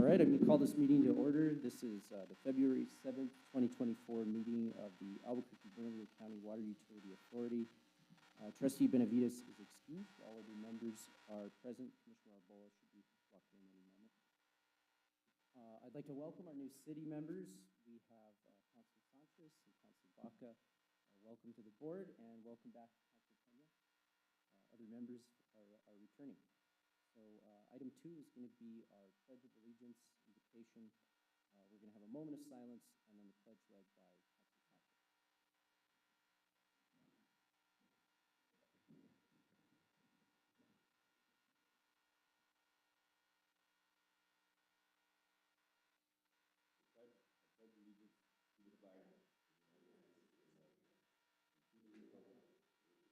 right, I'm going to call this meeting to order. This is the February 7th, 2024 meeting of the Albuquerque-Bernalillo County Water Utility Authority. Trustee Benavides is excused. All of the members are present. Commissioner Arbola should be walked in any moment. I'd like to welcome our new city members. We have Councilor Sanchez and Councilor Baca. Welcome to the board and welcome back, Councilor Pena. Other members are returning. So item 2 is going to be our Pledge of Allegiance invitation. We're going to have a moment of silence and then the pledge led by Councilor Sanchez. I pledge allegiance to the flag of the United States of America and to the republic for which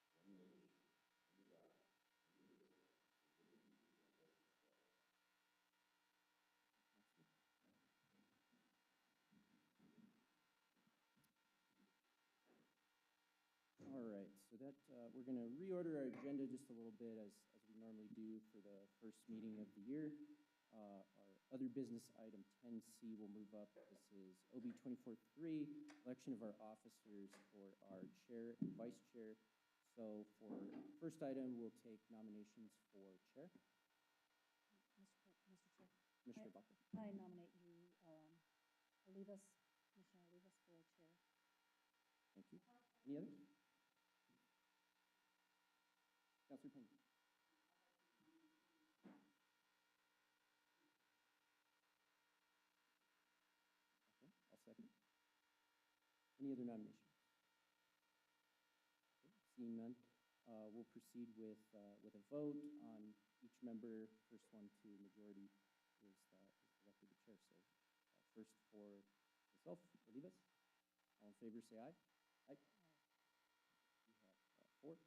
it stands, one nation, under God, indivisible, with liberty and justice for all. All right, so that we're going to reorder our agenda just a little bit as we normally do for the first meeting of the year. Our other business item 10C will move up. This is OB 24-3, election of our officers for our chair and vice chair. So for first item, we'll take nominations for chair. Mr. Chair. Commissioner Baca. I nominate you, Olivas, Commissioner Olivas for chair. Thank you. Any others? Councilor Pena. Okay, I'll second. Any other nominations? Okay, seeing none, we'll proceed with a vote on each member. First one to majority is elected the chair. So first for myself, Olivas. All in favor, say aye. Aye. We have 4.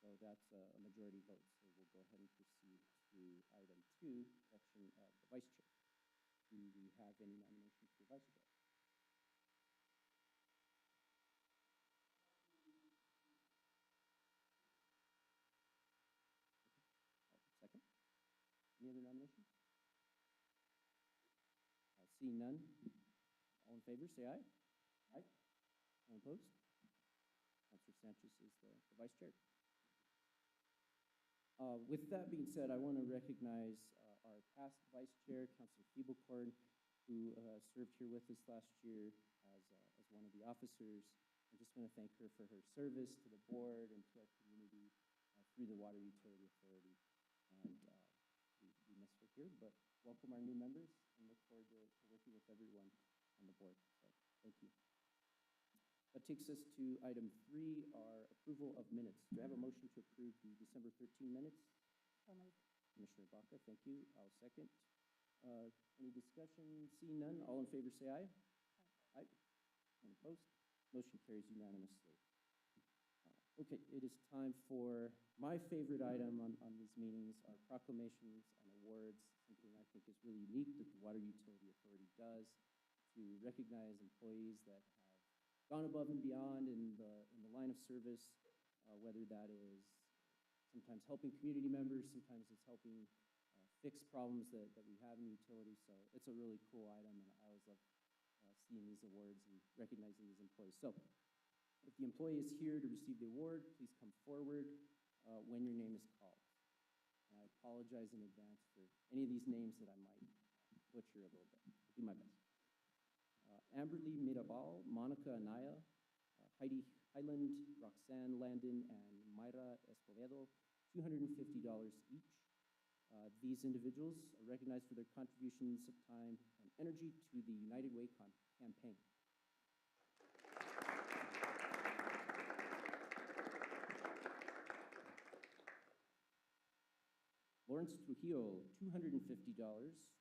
So that's a majority vote. So we'll go ahead and proceed to item 2, election of the vice chair. Do we have any nominations for vice chair? Second. Any other nominations? Seeing none. All in favor, say aye. Aye. All opposed? Councilor Sanchez is the vice chair. With that being said, I want to recognize our past vice chair, Councilor Feeblecorn, who served here with us last year as one of the officers. I just want to thank her for her service to the board and to our community through the Water Utility Authority. And we miss her here, but welcome our new members and look forward to working with everyone on the board. So thank you. That takes us to item 3, our approval of minutes. Do I have a motion to approve the December 13 minutes? So moved. Commissioner Baca, thank you. I'll second. Any discussion? Seeing none, all in favor say aye. Aye. Aye. Any opposed? Motion carries unanimously. Okay, it is time for my favorite item on these meetings, our proclamations and awards, something I think is really unique that the Water Utility Authority does to recognize employees that have gone above and beyond in the line of service, whether that is sometimes helping community members, sometimes it's helping fix problems that we have in the utility. So it's a really cool item, and I always love seeing these awards and recognizing these employees. So if the employee is here to receive the award, please come forward when your name is called. And I apologize in advance for any of these names that I might butcher a little bit. I'll do my best. Amberly Mirabal, Monica Anaya, Heidi Highland, Roxanne Landon, and Mayra Escobedo, $250 each. These individuals are recognized for their contributions of time and energy to the United Way campaign. Lawrence Trujillo, $250.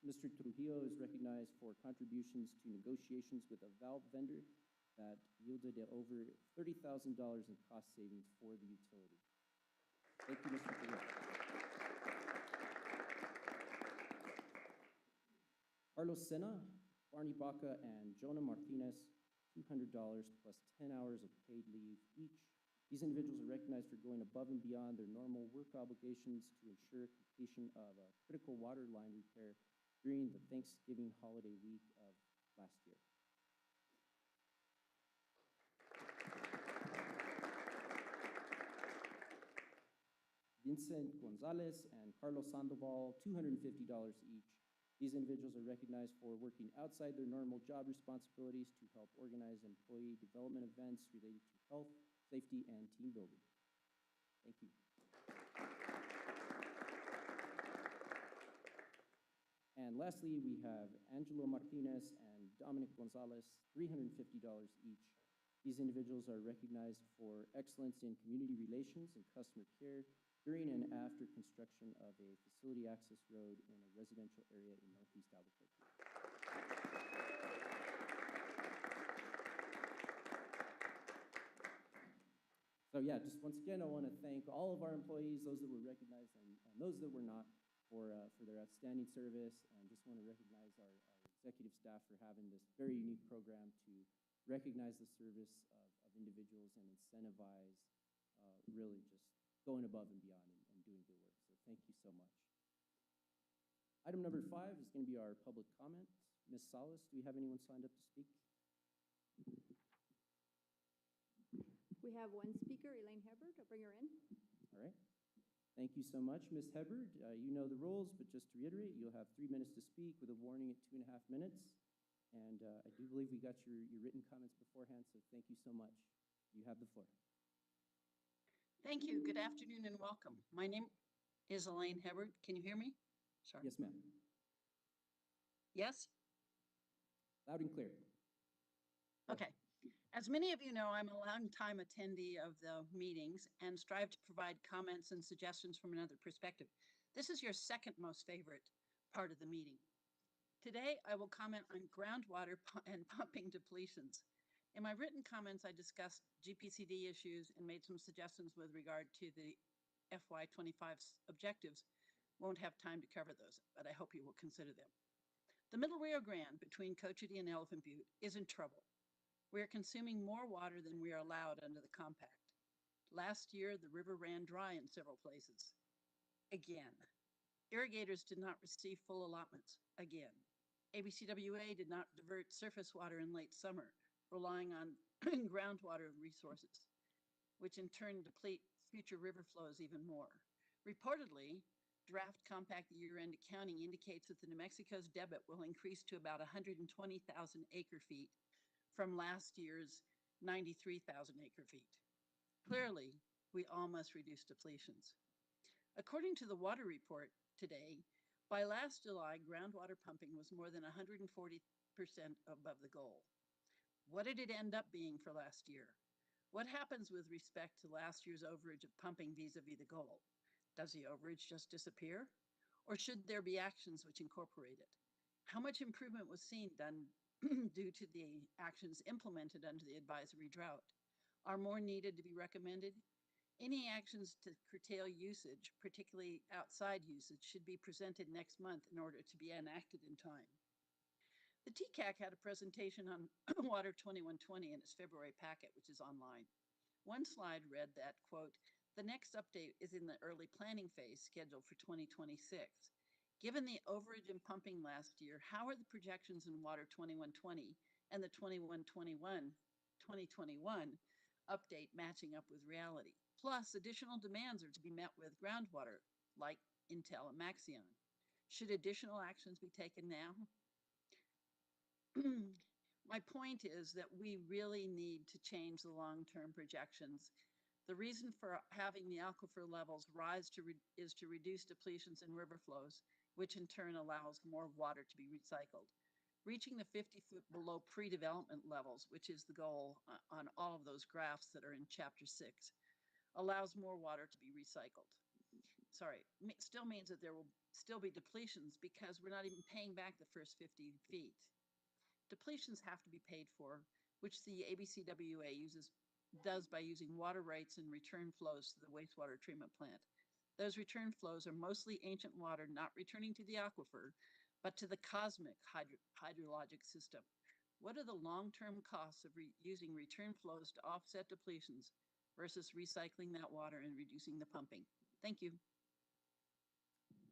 Mr. Trujillo is recognized for contributions to negotiations with a valve vendor that yielded over $30,000 in cost savings for the utility. Thank you, Mr. Trujillo. Carlos Sena, Barney Baca, and Jonah Martinez, $200 plus 10 hours of paid leave each. These individuals are recognized for going above and beyond their normal work obligations to ensure completion of a critical water line repair during the Thanksgiving holiday week of last year. Vincent Gonzalez and Carlos Sandoval, $250 each. These individuals are recognized for working outside their normal job responsibilities to help organize employee development events related to health, safety, and team building. Thank you. And lastly, we have Angelo Martinez and Dominic Gonzalez, $350 each. These individuals are recognized for excellence in community relations and customer care during and after construction of a facility access road in a residential area in Northeast Albuquerque. So yeah, just once again, I want to thank all of our employees, those that were recognized and those that were not, for their outstanding service, and just want to recognize our executive staff for having this very unique program to recognize the service of individuals and incentivize really just going above and beyond and doing good work. So thank you so much. Item number 5 is going to be our public comment. Ms. Salas, do we have anyone signed up to speak? We have one speaker, Elaine Hebert. I'll bring her in. All right. Thank you so much, Ms. Hebert. You know the rules, but just to reiterate, you'll have 3 minutes to speak with a warning at 2.5 minutes. And I do believe we got your written comments beforehand, so thank you so much. You have the floor. Thank you. Good afternoon and welcome. My name is Elaine Hebert. Can you hear me? Sorry. Yes, ma'am. Yes? Loud and clear. Okay. As many of you know, I'm a long-time attendee of the meetings and strive to provide comments and suggestions from another perspective. This is your second most favorite part of the meeting. Today, I will comment on groundwater and pumping depletions. In my written comments, I discussed GPCD issues and made some suggestions with regard to the FY25 objectives. Won't have time to cover those, but I hope you will consider them. The Middle Rio Grande between Cochiti and Elephant Butte is in trouble. We are consuming more water than we are allowed under the compact. Last year, the river ran dry in several places. Again. Irrigators did not receive full allotments. Again. ABCWA did not divert surface water in late summer, relying on groundwater resources, which in turn deplete future river flows even more. Reportedly, draft compact year-end accounting indicates that the New Mexico's debit will increase to about 120,000 acre-feet from last year's 93,000 acre-feet. Clearly, we all must reduce depletions. According to the water report today, by last July, groundwater pumping was more than 140% above the goal. What did it end up being for last year? What happens with respect to last year's overage of pumping vis-a-vis the goal? Does the overage just disappear? Or should there be actions which incorporate it? How much improvement was seen done due to the actions implemented under the advisory drought? Are more needed to be recommended? Any actions to curtail usage, particularly outside usage, should be presented next month in order to be enacted in time. The TCAC had a presentation on Water 2120 in its February packet, which is online. One slide read that, quote, the next update is in the early planning phase scheduled for 2026. Given the overage in pumping last year, how are the projections in Water 2120 and the 2021 update matching up with reality? Plus, additional demands are to be met with groundwater, like Intel and Maxion. Should additional actions be taken now? My point is that we really need to change the long-term projections. The reason for having the aquifer levels rise is to reduce depletions in river flows, which in turn allows more water to be recycled. Reaching the 50-foot below pre-development levels, which is the goal on all of those graphs that are in Chapter 6, allows more water to be recycled. Sorry, still means that there will still be depletions because we're not even paying back the first 50 feet. Depletions have to be paid for, which the ABCWA does by using water rights and return flows to the wastewater treatment plant. Those return flows are mostly ancient water not returning to the aquifer, but to the cosmic hydrologic system. What are the long-term costs of using return flows to offset depletions versus recycling that water and reducing the pumping? Thank you.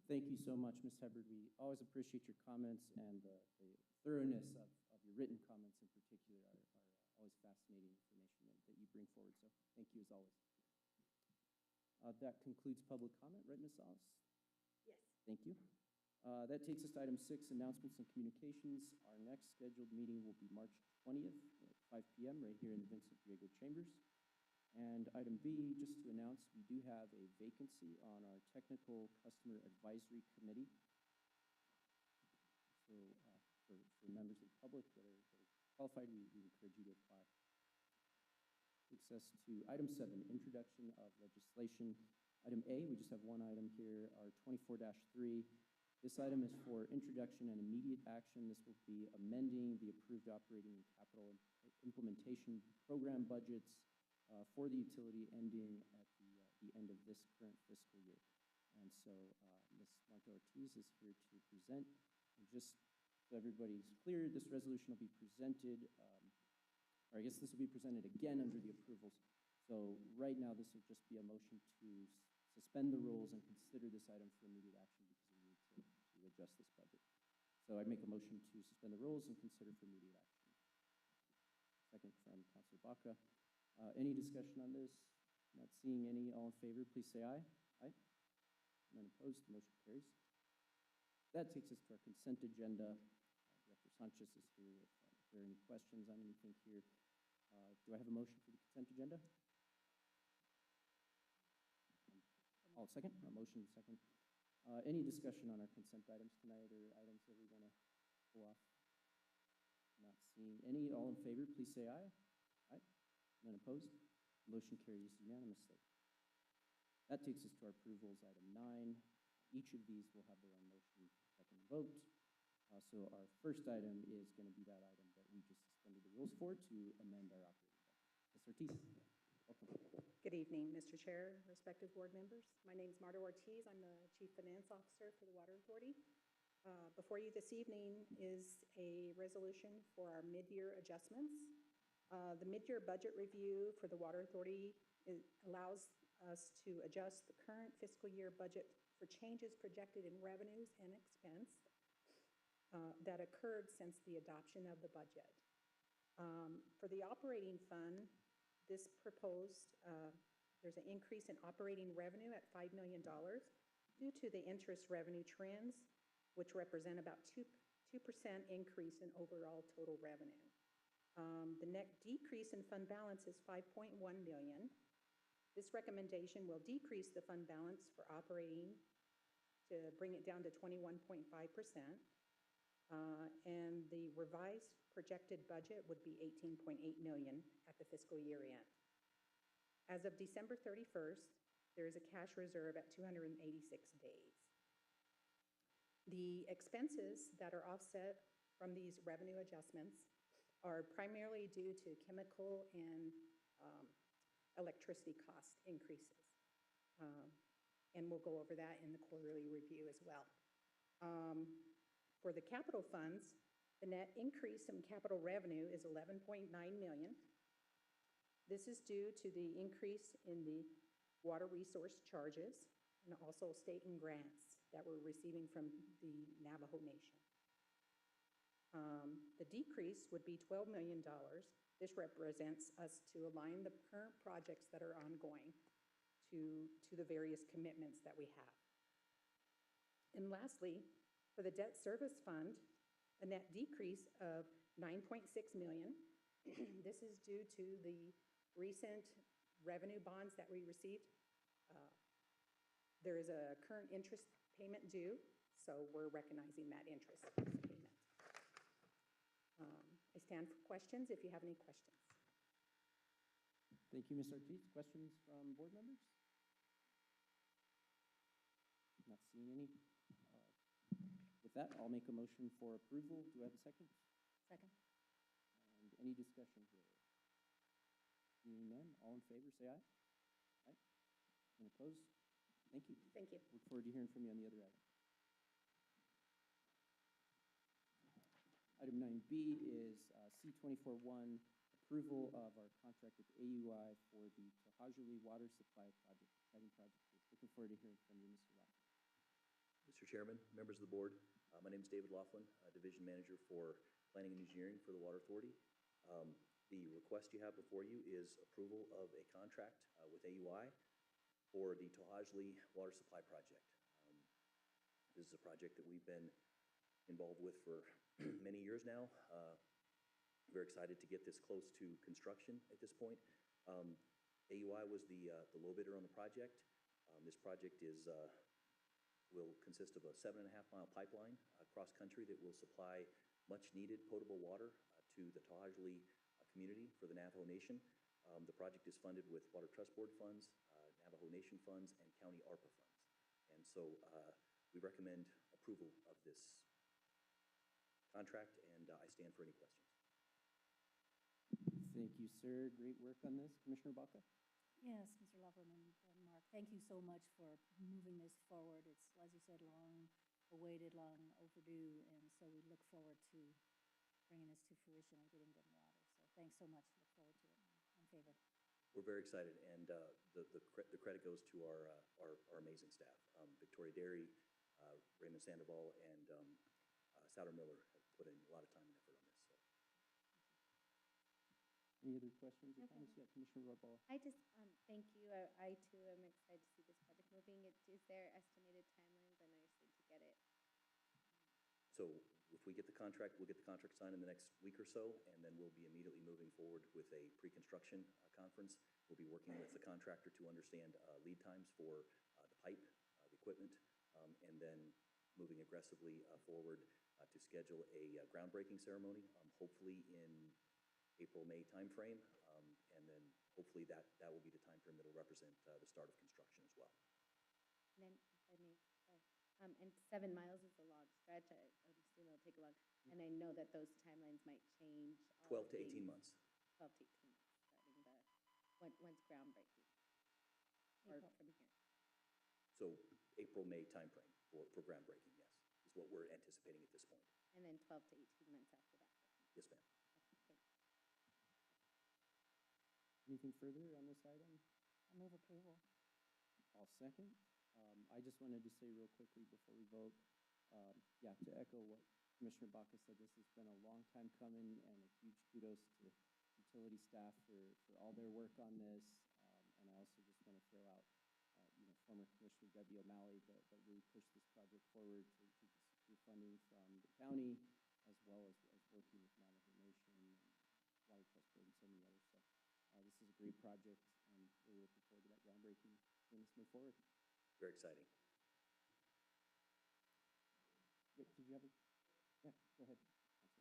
Thank you so much, Ms. Hubbard. We always appreciate your comments, and the thoroughness of your written comments in particular are always fascinating information that you bring forward. So thank you as always. That concludes public comment, right, Ms. Salas? Yes. Thank you. That takes us to item 6, announcements and communications. Our next scheduled meeting will be March 20th at 5 p.m. right here in the Vincent Diego Chambers. And item B, just to announce, we do have a vacancy on our Technical Customer Advisory Committee. So for members of the public that are qualified, we encourage you to apply. Takes us to item 7, introduction of legislation. Item A, we just have one item here, our 24-3. This item is for introduction and immediate action. This will be amending the approved operating and capital implementation program budgets for the utility ending at the end of this current fiscal year. And so Ms. Marta Ortiz is here to present. And just so everybody's clear, this resolution will be presented, or I guess this will be presented again under the approvals. So right now, this will just be a motion to suspend the rules and consider this item for immediate action because we need to adjust this budget. So I'd make a motion to suspend the rules and consider for immediate action. Second from Councilor Baca. Any discussion on this? Not seeing any. All in favor, please say aye. Aye. None opposed. The motion carries. That takes us to our consent agenda. Director Sanchez is here if there are any questions on anything here. Do I have a motion for the consent agenda? I'll second. A motion second. Any discussion on our consent items tonight or items that we want to pull off? Not seeing any. All in favor, please say aye. Aye. None opposed. Motion carries unanimously. That takes us to our approvals, item 9. Each of these will have their own motion, second vote. So our first item is going to be that item that we just suspended the rules for to amend our operating budget. Ms. Ortiz, welcome. Good evening, Mr. Chair, respective board members. My name is Marta Ortiz. I'm the Chief Finance Officer for the Water Authority. Before you this evening is a resolution for our mid-year adjustments. The mid-year budget review for the Water Authority allows us to adjust the current fiscal year budget for changes projected in revenues and expense that occurred since the adoption of the budget. For the operating fund, this proposed, there's an increase in operating revenue at $5 million due to the interest revenue trends, which represent about 2% increase in overall total revenue. The net decrease in fund balance is $5.1 million. This recommendation will decrease the fund balance for operating to bring it down to 21.5%. And the revised projected budget would be $18.8 million at the fiscal year end. As of December 31st, there is a cash reserve at 286 days. The expenses that are offset from these revenue adjustments are primarily due to chemical and electricity cost increases. And we'll go over that in the quarterly review as well. For the capital funds, the net increase in capital revenue is $11.9 million. This is due to the increase in the water resource charges and also state and grants that we're receiving from the Navajo Nation. The decrease would be $12 million. This represents us to align the current projects that are ongoing to the various commitments that we have. And lastly, for the debt service fund, a net decrease of $9.6 million. This is due to the recent revenue bonds that we received. There is a current interest payment due, so we're recognizing that interest payment. I stand for questions if you have any questions. Thank you, Ms. Ortiz. Questions from board members? Not seeing any. With that, I'll make a motion for approval. Do I have a second? Second. And any discussion here? Seeing none, all in favor, say aye. Aye. And opposed? Thank you. Thank you. Look forward to hearing from you on the other item. Item 9B is C-24-1, approval of our contract with AUI for the To'Hajiilee Water Supply Project, exciting project. Looking forward to hearing from you, Mr. Rock. Mr. Chairman, members of the board, my name is David Laughlin, Division Manager for Planning and Engineering for the Water Authority. The request you have before you is approval of a contract with AUI for the Tohajli Water Supply Project. This is a project that we've been involved with for many years now. Very excited to get this close to construction at this point. AUI was the low bidder on the project. This project will consist of a 7.5-mile pipeline across country that will supply much needed potable water to the Tohajli community for the Navajo Nation. The project is funded with Water Trust Board funds, Navajo Nation funds, and county ARPA funds. And so we recommend approval of this contract, and I stand for any questions. Thank you, sir. Great work on this. Commissioner Baca? Yes, Mr. Loughlin and Mark, thank you so much for moving this forward. It's, as you said, long awaited, long overdue, and so we look forward to bringing this to fruition and getting good water. So thanks so much. Look forward to it. I'm in favor. We're very excited, and the credit goes to our amazing staff. Victoria Derry, Raymond Sandoval, and Souter Miller have put in a lot of time and effort on this. So. Any other questions or Okay. comments? Yeah, Commissioner Roybal. I just, thank you. I too am excited to see this project moving. Is there estimated timelines? I know you're saying to get it. So if we get the contract, we'll get the contract signed in the next week or so, and then we'll be immediately moving forward with a pre-construction conference. We'll be working with the contractor to understand lead times for the pipe, the equipment, and then moving aggressively forward to schedule a groundbreaking ceremony, hopefully in April, May timeframe, and then hopefully that will be the timeframe that will represent the start of construction as well. And then, if I may, sorry. And 7 miles is a long stretch. I assume it'll take a long, and I know that those timelines might change. 12 to 18 months. 12 to 18 months, starting once groundbreaking. Or April. from here. So April, May timeframe for groundbreaking, yes, is what we're anticipating at this point. And then 12 to 18 months after that. Yes, ma'am. Okay, thanks. Anything further on this item? I move approval. I'll second. I just wanted to say real quickly before we vote, yeah, to echo what Commissioner Baca said, this has been a long time coming, and a huge kudos to utility staff for all their work on this. And I also just want to throw out, former Commissioner Debbie O'Malley that really pushed this project forward to secure funding from the county, as well as working with Navajo Nation and Water Trust Board and so many others. So this is a great project, and really looking forward to that groundbreaking when this move forward. Very exciting. Did you have a, yeah, go ahead. Counselor.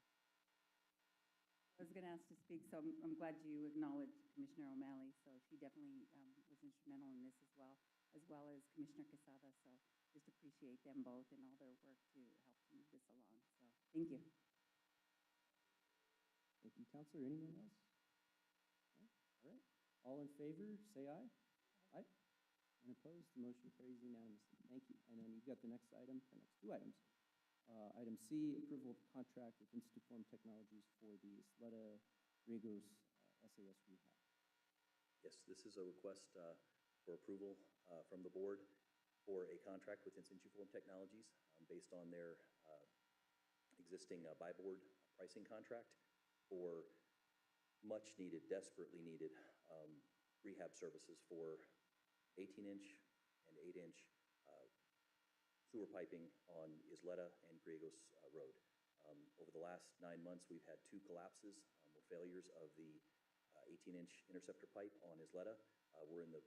I was going to ask to speak, so I'm glad you acknowledged Commissioner O'Malley. So she definitely was instrumental in this as well as Commissioner Quesada. So just appreciate them both and all their work to help to move this along. So thank you. Thank you, Counselor. Anyone else? No? All right. All in favor, say aye. Aye. And opposed, the motion carries unanimously. Thank you. And then you've got the next item, or next two items. Item C, approval of contract with Instituform Technologies for the Isleta Griegos SAS rehab. Yes, this is a request for approval from the board for a contract with Instituform Technologies based on their existing buy board pricing contract for much needed, desperately needed rehab services for 18-inch and 8-inch sewer piping on Isleta and Griegos Road. Over the last 9 months, we've had 2 collapses or failures of the 18-inch interceptor pipe on Isleta. We're in the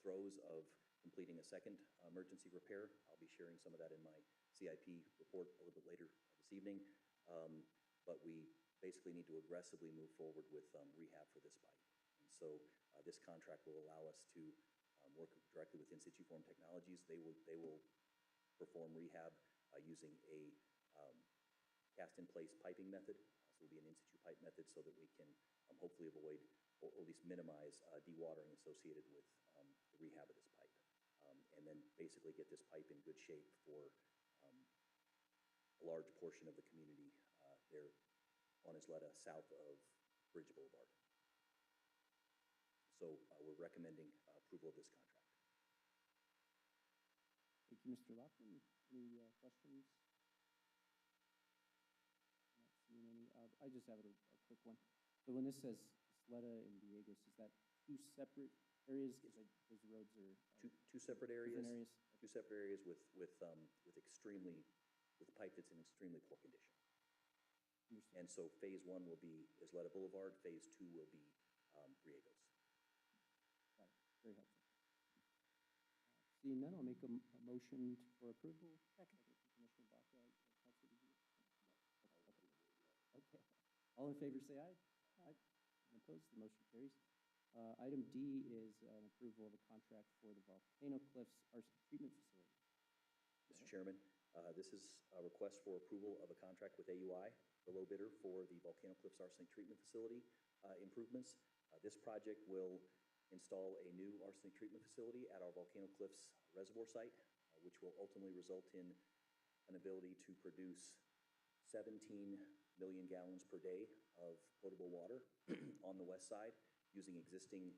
throes of completing a second emergency repair. I'll be sharing some of that in my CIP report a little bit later this evening. But we basically need to aggressively move forward with rehab for this pipe. And so this contract will allow us to work directly with Instituform Technologies. They will perform rehab using a cast-in-place piping method. So it will be an in-situ pipe method so that we can hopefully avoid or at least minimize dewatering associated with the rehab of this pipe. And then basically get this pipe in good shape for a large portion of the community there on Isleta south of Bridge Boulevard. So we're recommending approval of this contract. Thank you, you, Mr. Loughlin. Any questions? Not seeing any. I just have a quick one. So when this says Isleta and Villegas, is that two separate areas? Because those roads are Two separate areas. different areas? Two separate areas with pipe that's in extremely poor condition. Understood. And so phase one will be Isleta Boulevard, phase two will be Riegos. Got it. Very helpful. Seeing none, I'll make a motion for approval. Second. Commissioner Baca, Council, did you? Okay. All in favor, say aye. Aye. And opposed, the motion carries. Item D is an approval of a contract for the Volcano Cliffs Arsenic Treatment Facility. Mr. Chairman, this is a request for approval of a contract with AUI, the low bidder for the Volcano Cliffs Arsenic Treatment Facility improvements. This project will install a new arsenic treatment facility at our Volcano Cliffs reservoir site, which will ultimately result in an ability to produce 17 million gallons per day of potable water on the west side using existing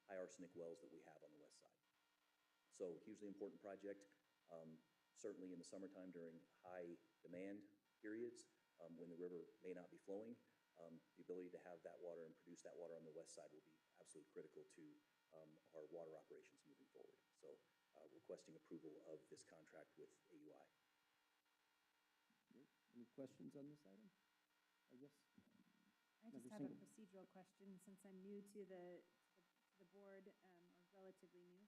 high arsenic wells that we have on the west side. So hugely important project. Certainly in the summertime during high demand periods, when the river may not be flowing, the ability to have that water and produce that water on the west side will be absolutely critical to our water operations moving forward. So requesting approval of this contract with AUI. Great. Any questions on this item? I guess. I just Member have a Single. procedural question, since I'm new to the board, or relatively new.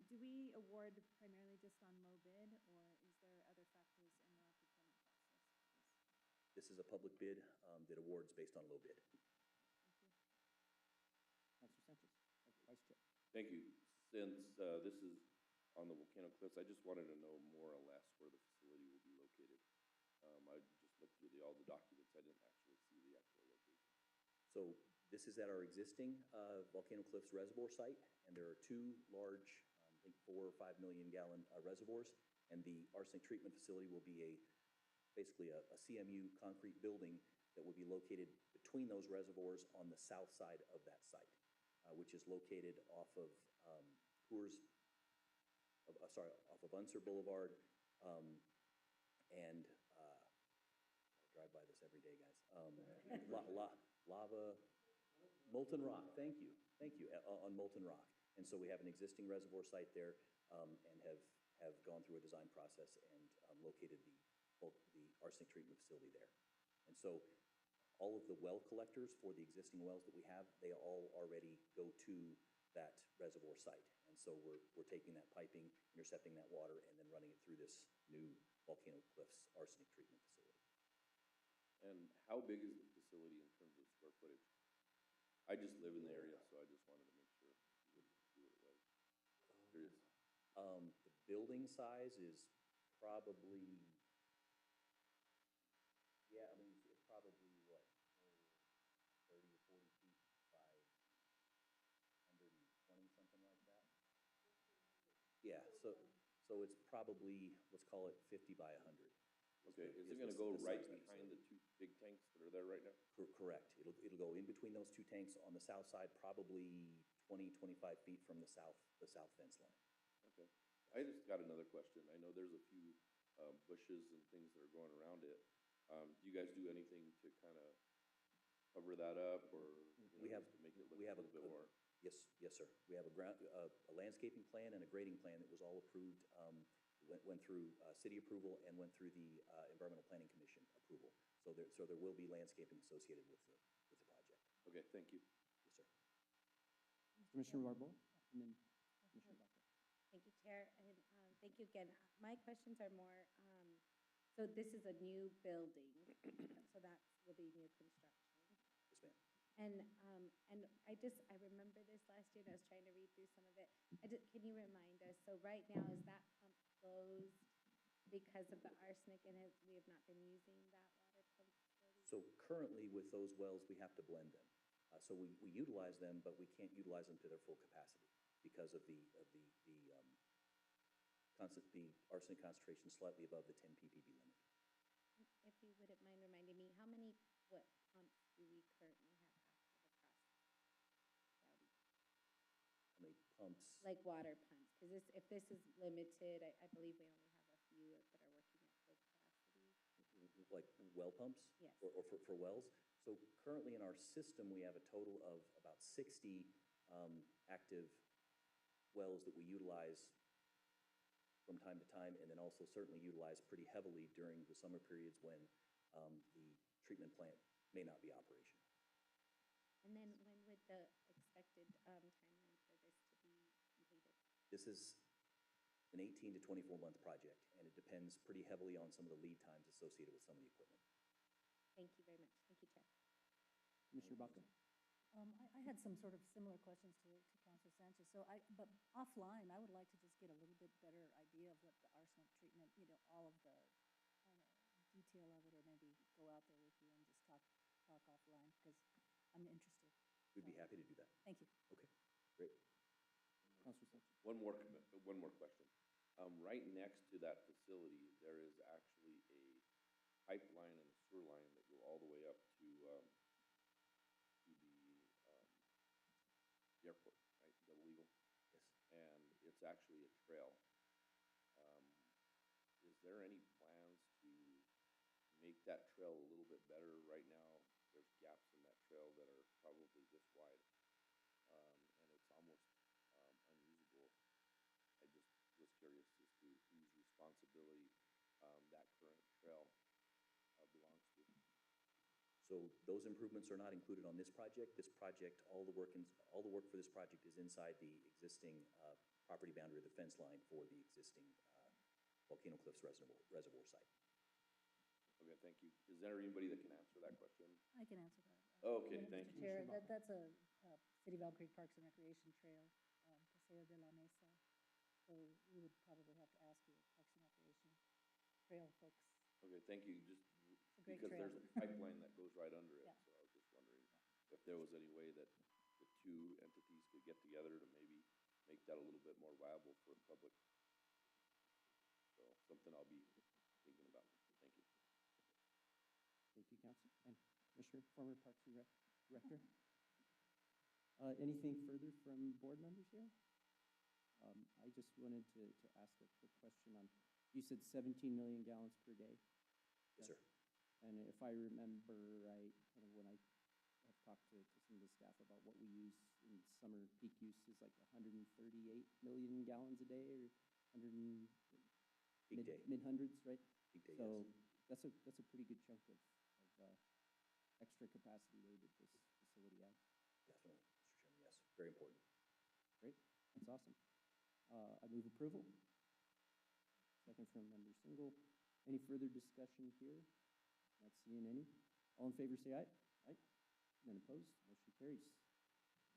Do we award primarily just on low bid, or is there other factors in our procurement process? This is a public bid that awards based on low bid. Thank you. Councilor Sanchez, Vice Chair. Thank you. Since this is on the Volcano Cliffs, I just wanted to know more or less where the facility will be located. I just looked through all the documents. I didn't actually see the actual location. So this is at our existing Volcano Cliffs reservoir site, and there are two large, I think 4 or 5 million gallon reservoirs, and the arsenic treatment facility will be basically a CMU concrete building that will be located between those reservoirs on the south side of that site, which is located off of off of Unser Boulevard, and I drive by this every day, guys. Molten Rock, thank you, on Molten Rock. And so we have an existing reservoir site there, and have gone through a design process and located the arsenic treatment facility there. And so all of the well collectors for the existing wells that we have, they all already go to that reservoir site. And so we're taking that piping, intercepting that water, and then running it through this new Volcano Cliffs arsenic treatment facility. And how big is the facility in terms of square footage? I just live in the area, so I just wanted to make sure what it was. Curious. The building size is probably, yeah, I mean, it's probably what, 30 or 40 feet by 120, something like that. Yeah, so it's probably, let's call it 50 by 100. Okay, is it gonna go right behind the two big tanks that are there right now? Correct. It'll go in between those two tanks on the south side, probably 20, 25 feet from the south fence line. Okay. I just got another question. I know there's a few bushes and things that are growing around it. Do you guys do anything to kind of cover that up, or We have- just to make it look we have a little bit more? Yes, sir. We have a landscaping plan and a grading plan that was all approved, went through city approval and went through the Environmental Planning Commission approval. So there will be landscaping associated with the project. Okay, thank you. Yes, sir. Commissioner Barbeau, and then Commissioner Baca. Thank you, Chair, and thank you again. My questions are more, so this is a new building, so that will be new construction. Yes, ma'am. And I remember this last year, and I was trying to read through some of it. Can you remind us, so right now, is that pump closed because of the arsenic, and we have not been using that water pump facility? So currently with those wells, we have to blend them. So we utilize them, but we can't utilize them to their full capacity because of the arsenic concentration slightly above the 10 ppb limit. If you wouldn't mind reminding me, how many pumps do we currently have active across Saudi? How many pumps? Like water pumps, because Is this, if this is limited, I believe we only have a few that are working at full capacity. Like well pumps? Yes. Or for wells? So currently in our system, we have a total of about 60 active wells that we utilize from time to time, and then also certainly utilize pretty heavily during the summer periods when the treatment plant may not be operational. And then when would the expected timeline for this to be completed? This is an 18 to 24-month project, and it depends pretty heavily on some of the lead times associated with some of the equipment. Thank you very much. Thank you, Chair. Commissioner Baca? I had some sort of similar questions to Councilor Sanchez. But offline, I would like to just get a little bit better idea of what the arsenic treatment, all of the detail of it, or maybe go out there with you and just talk offline, because I'm interested. We'd be happy to do that. Thank you. Okay, great. Councilor Sanchez? One more question. Right next to that facility, there is actually a pipeline and a sewer line that go all the way up to the airport, right, Double Eagle? Yes. And it's actually a trail. Is there any plans to make that trail a little bit better? Right now, there's gaps in that trail that are probably this wide, and it's almost unusable. I just was curious as to whose responsibility that current trail belongs to. So those improvements are not included on this project. This project, all the work for this project is inside the existing property boundary of the fence line for the existing Volcano Cliffs reservoir site. Okay, thank you. Is there anybody that can answer that question? I can answer that. Okay, Mr. thank you. Chair, that's a City of Elk Creek Parks and Recreation Trail, Paseo de la Mesa. So we would probably have to ask you, Parks and Recreation Trail folks. Okay, thank you. Just a great because trail. there's a pipeline that goes right under it, Yeah. so I was just wondering if there was any way that the two entities could get together to maybe make that a little bit more viable for the public. So something I'll be thinking about. Thank you. Thank you, Council. And Commissioner, former Parks and Rec Director. Anything further from board members here? I just wanted to ask a quick question on, you said 17 million gallons per day? Yes, sir. And if I remember right, kind of when I have talked to some of the staff about what we use in summer peak use is like 138 million gallons a day, or 100 Peak day. mid-hundreds, right? Peak day, So yes. that's a pretty good chunk of extra capacity there that this facility adds. Definitely, Mr. Chairman, yes, very important. Great, that's awesome. I move approval. Second from Member Single. Any further discussion here? Not seeing any. All in favor, say aye. Aye. None opposed, motion carries.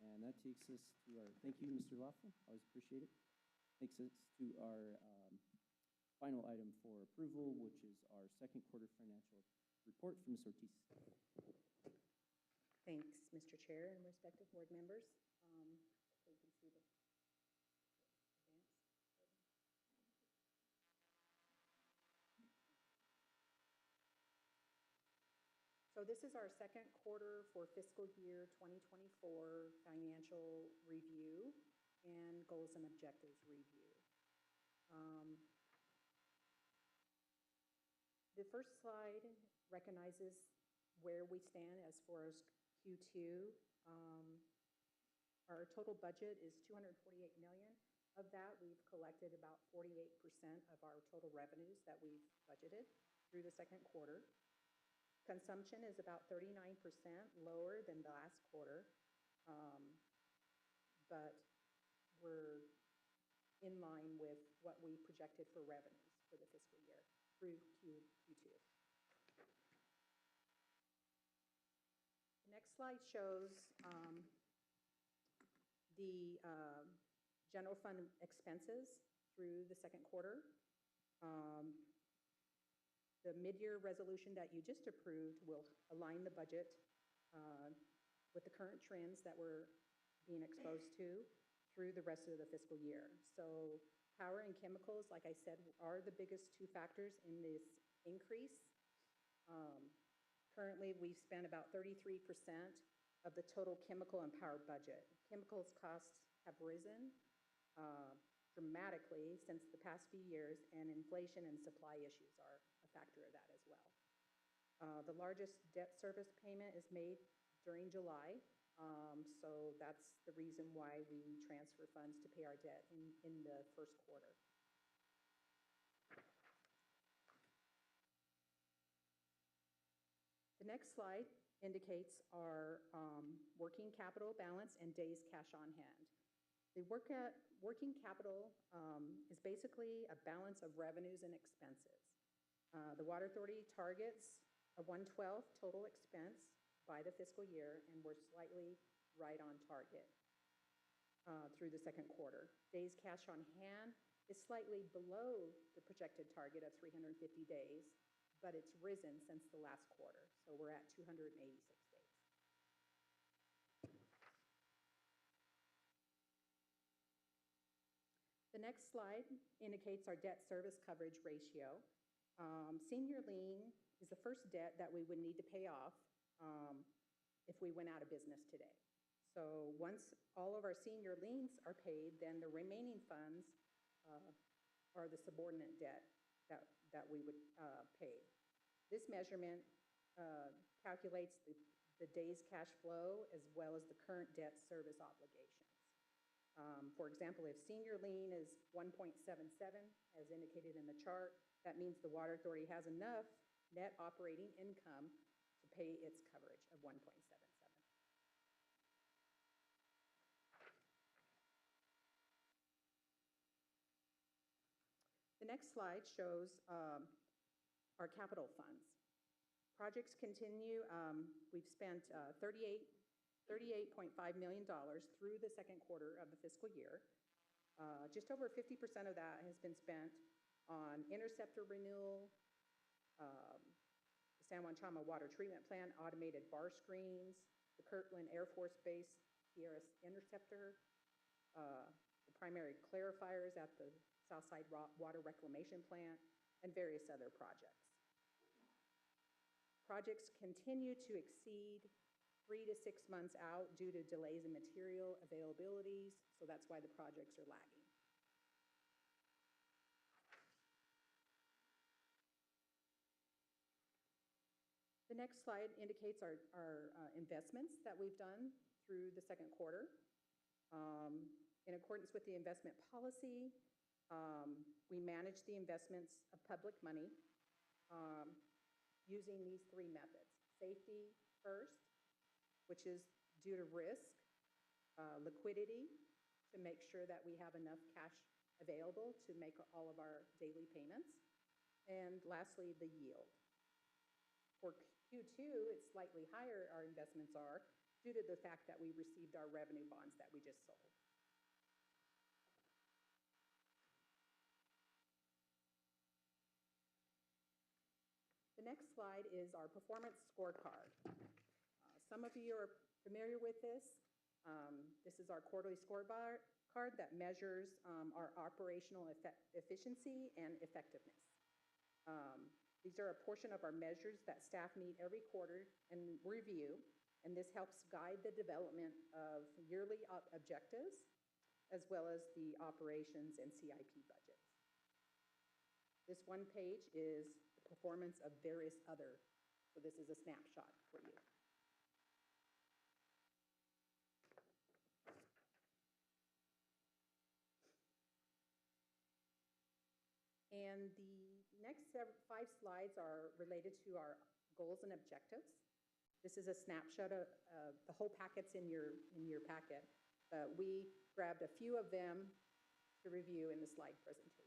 And that takes us to our, thank you, Mr. Laughlin, always appreciate it. Takes us to our final item for approval, which is our second quarter financial report from Ms. Ortiz. Thanks, Mr. Chair and respective board members. So you can see the advance. So this is our second quarter for fiscal year 2024 financial review and goals and objectives review. The first slide recognizes where we stand as far as Q2. Our total budget is $248 million. Of that, we've collected about 48% of our total revenues that we've budgeted through the second quarter. Consumption is about 39% lower than the last quarter, but we're in line with what we projected for revenues for the fiscal year through Q2. The next slide shows the general fund expenses through the second quarter. The mid-year resolution that you just approved will align the budget with the current trends that we're being exposed to through the rest of the fiscal year. So power and chemicals, like I said, are the biggest two factors in this increase. Currently, we've spent about 33% of the total chemical and power budget. Chemicals costs have risen dramatically since the past few years, and inflation and supply issues are a factor of that as well. The largest debt service payment is made during July, so that's the reason why we transfer funds to pay our debt in the first quarter. The next slide indicates our working capital balance and days cash on hand. The working capital is basically a balance of revenues and expenses. The Water Authority targets a 1/12 total expense by the fiscal year, and we're slightly right on target through the second quarter. Days cash on hand is slightly below the projected target of 350 days, but it's risen since the last quarter, so we're at 286 days. The next slide indicates our debt service coverage ratio. Senior lien is the first debt that we would need to pay off if we went out of business today. So once all of our senior liens are paid, then the remaining funds are the subordinate debt that we would pay. This measurement calculates the days cash flow as well as the current debt service obligations. For example, if senior lien is 1.77, as indicated in the chart, that means the Water Authority has enough net operating income to pay its coverage of 1.77. The next slide shows our capital funds. Projects continue. We've spent $38.5 million through the second quarter of the fiscal year. Just over 50% of that has been spent on interceptor renewal, the San Juan Chama Water Treatment Plant, automated bar screens, the Kirtland Air Force Base TRS interceptor, the primary clarifiers at the Southside Water Reclamation Plant, and various other projects. Projects continue to exceed 3 to 6 months out due to delays in material availabilities, so that's why the projects are lagging. The next slide indicates our investments that we've done through the second quarter. In accordance with the investment policy, we manage the investments of public money using these three methods. Safety first, which is due to risk, liquidity, to make sure that we have enough cash available to make all of our daily payments, and lastly, the yield. For Q2, it's slightly higher, our investments are, due to the fact that we received our revenue bonds that we just sold. The next slide is our performance scorecard. Some of you are familiar with this. This is our quarterly scorecard that measures our operational efficiency and effectiveness. These are a portion of our measures that staff meet every quarter and review, and this helps guide the development of yearly objectives, as well as the operations and CIP budgets. This one page is the performance of various other, so this is a snapshot for you. And the next 5 slides are related to our goals and objectives. This is a snapshot of the whole packets in your packet. We grabbed a few of them to review in the slide presentation.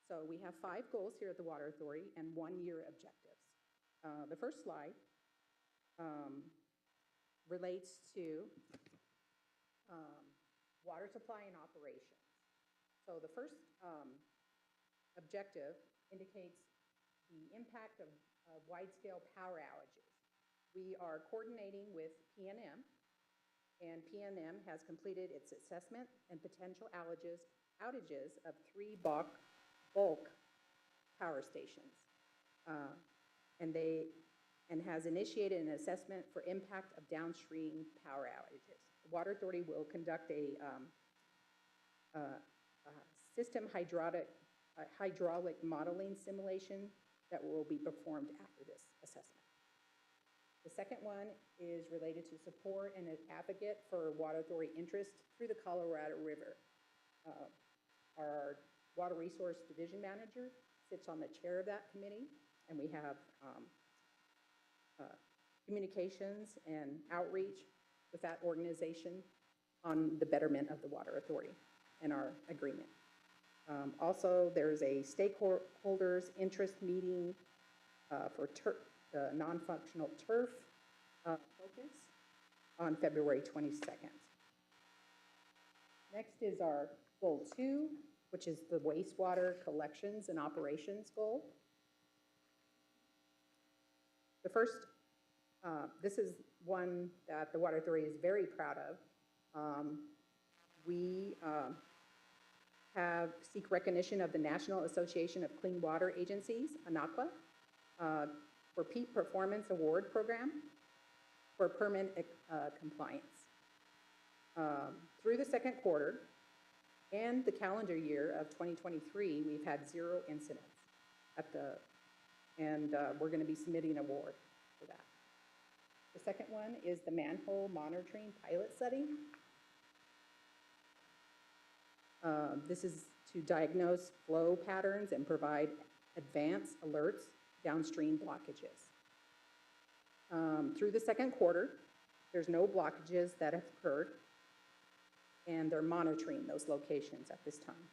So we have 5 goals here at the Water Authority and 1-year objectives. The first slide relates to water supply and operations. So the first objective indicates the impact of wide-scale power outages. We are coordinating with PNM, and PNM has completed its assessment and potential outages of 3 bulk power stations, and has initiated an assessment for impact of downstream power outages. The Water Authority will conduct a system hydraulic modeling simulation that will be performed after this assessment. The second one is related to support and an advocate for Water Authority interest through the Colorado River. Our Water Resource Division Manager sits on the chair of that committee, and we have communications and outreach with that organization on the betterment of the Water Authority and our agreement. Also, there's a stakeholders interest meeting for non-functional turf focus on February 22nd. Next is our goal 2, which is the wastewater collections and operations goal. The first, this is one that the Water Authority is very proud of. We seek recognition of the National Association of Clean Water Agencies, ANACWA, for Peak Performance Award Program for permanent compliance. Through the second quarter and the calendar year of 2023, we've had 0 incidents and we're going to be submitting an award for that. The second one is the manhole monitoring pilot study. This is to diagnose flow patterns and provide advanced alerts downstream blockages. Through the second quarter, there's no blockages that have occurred, and they're monitoring those locations at this time.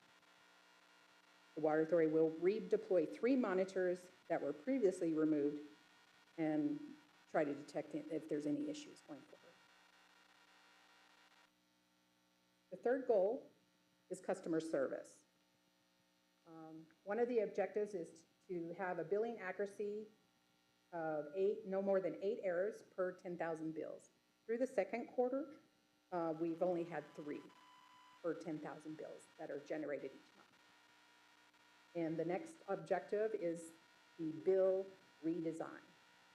The Water Authority will redeploy 3 monitors that were previously removed and try to detect if there's any issues going forward. The third goal is customer service. One of the objectives is to have a billing accuracy of no more than 8 errors per 10,000 bills. Through the second quarter, we've only had 3 per 10,000 bills that are generated each month. And the next objective is the bill redesign.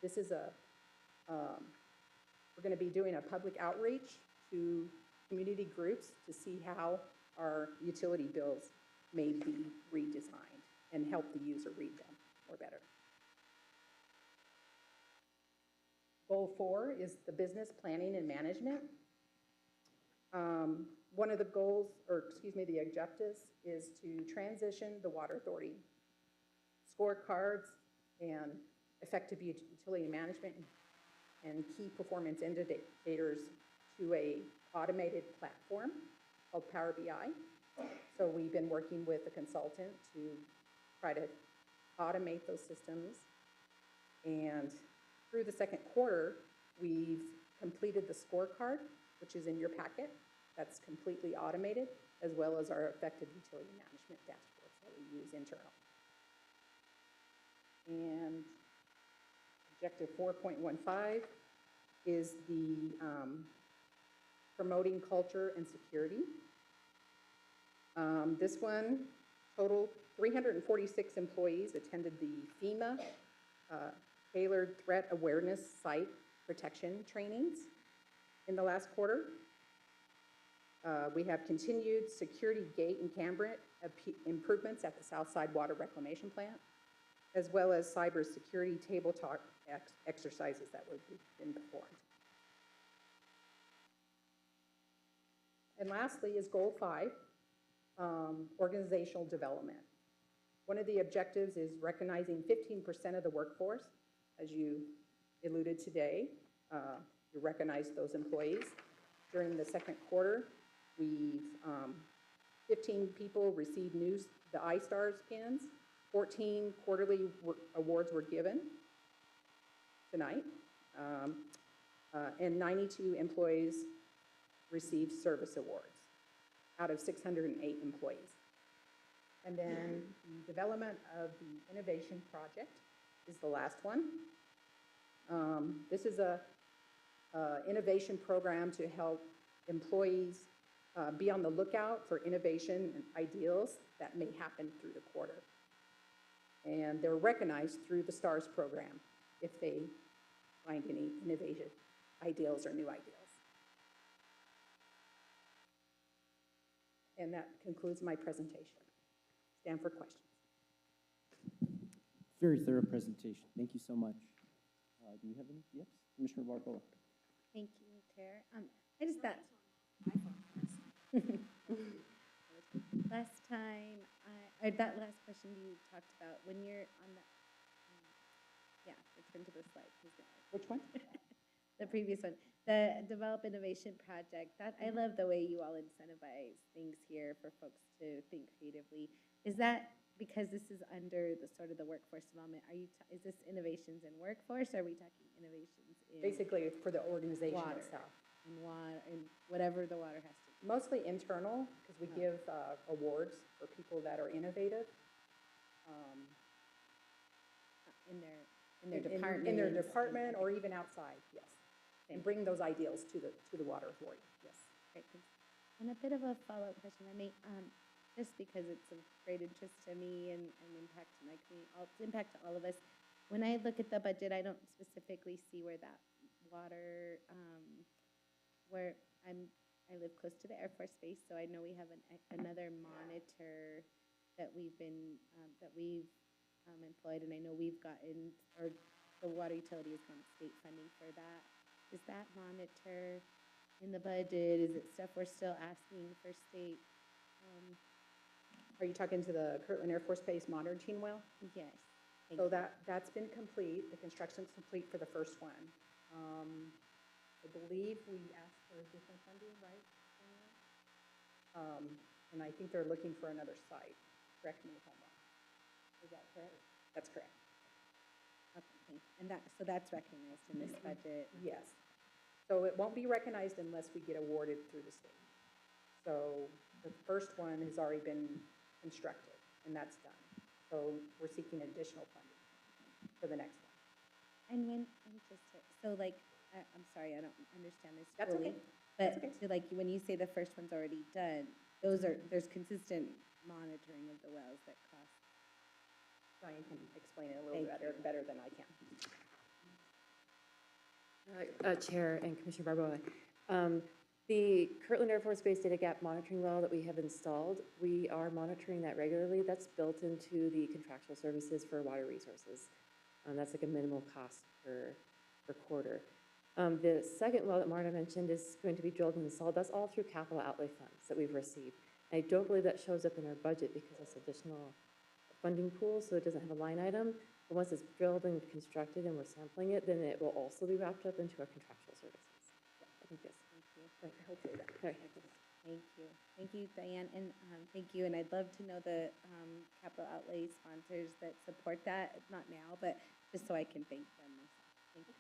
This is we're going to be doing a public outreach to community groups to see how our utility bills may be redesigned and help the user read them more better. Goal 4 is the business planning and management. One of the goals, the objectives is to transition the Water Authority scorecards and effective utility management and key performance indicators to a automated platform called Power BI. So we've been working with a consultant to try to automate those systems. And through the second quarter, we've completed the scorecard, which is in your packet. That's completely automated, as well as our effective utility management dashboards that we use internal. And objective 4.15 is the promoting culture and security. This one, total 346 employees attended the FEMA Tailored Threat Awareness Site Protection trainings in the last quarter. We have continued security gate and camera improvements at the Southside Water Reclamation Plant, as well as cybersecurity tabletop exercises that were been performed. And lastly is goal 5, organizational development. One of the objectives is recognizing 15% of the workforce. As you alluded today, you recognize those employees. During the second quarter, 15 people received the iStars pins. 14 quarterly awards were given tonight, and 92 employees received service awards out of 608 employees. And then the development of the innovation project is the last one. This is a innovation program to help employees be on the lookout for innovation and ideals that may happen through the quarter. And they're recognized through the STARS program if they find any innovative ideals or new ideas. And that concludes my presentation. stand for questions. Very thorough presentation. Thank you so much. Do you have any? Yes, Commissioner Barboa. Thank you, Chair. I just thought. Last time, or that last question you talked about, when you're on the, yeah, return to the slide, please. Which one? The previous one, the Develop Innovation Project, that, I love the way you all incentivize things here for folks to think creatively. Is that because this is under the sort of the workforce development? Is this innovations in workforce, or are we talking innovations in? Basically, it's for the organization Water. itself. In water, in whatever the water has to. Mostly internal, because we give awards for people that are innovative. In their department. In their department, or even outside, yes. And bring those ideals to the water authority, yes. Great, thanks. And a bit of a follow-up question, I mean, just because it's of great interest to me and impact to my community, it's impact to all of us. When I look at the budget, I don't specifically see where that water, where I live close to the Air Force Base, so I know we have another monitor that we've been, employed, and I know we've gotten, or the water utility has gotten state funding for that. Is that monitor in the budget? Is it stuff we're still asking for state? Are you talking to the Kirtland Air Force Base monitoring well? Yes. Thank So you. that's been complete, the construction's complete for the first one. I believe we asked for different funding, right? And I think they're looking for another site, correct me if I'm wrong. Is that correct? That's correct. Okay, thank you. And so that's recognized in this budget? Yes. So it won't be recognized unless we get awarded through the state. So the first one has already been constructed, and that's done. So we're seeking additional funding for the next one. And so like, I'm sorry, I don't understand this That's fully. okay. But That's okay. so like, when you say the first one's already done, there's consistent monitoring of the wells that cost. Diane can explain it a little Thank better than I can. Chair and Commissioner Barboa. The Kirtland Air Force Base Data Gap monitoring well that we have installed, we are monitoring that regularly. That's built into the contractual services for water resources. That's like a minimal cost per quarter. The second well that Marta mentioned is going to be drilled and installed. That's all through capital outlay funds that we've received. I don't believe that shows up in our budget because it's additional funding pool, so it doesn't have a line item. But once it's drilled and constructed and we're sampling it, then it will also be wrapped up into our contractual services. I think this. Thank you. Hopefully that. Okay. Thank you. Thank you, Diane, and thank you. And I'd love to know the capital outlay sponsors that support that, not now, but just so I can thank them myself. Thank you.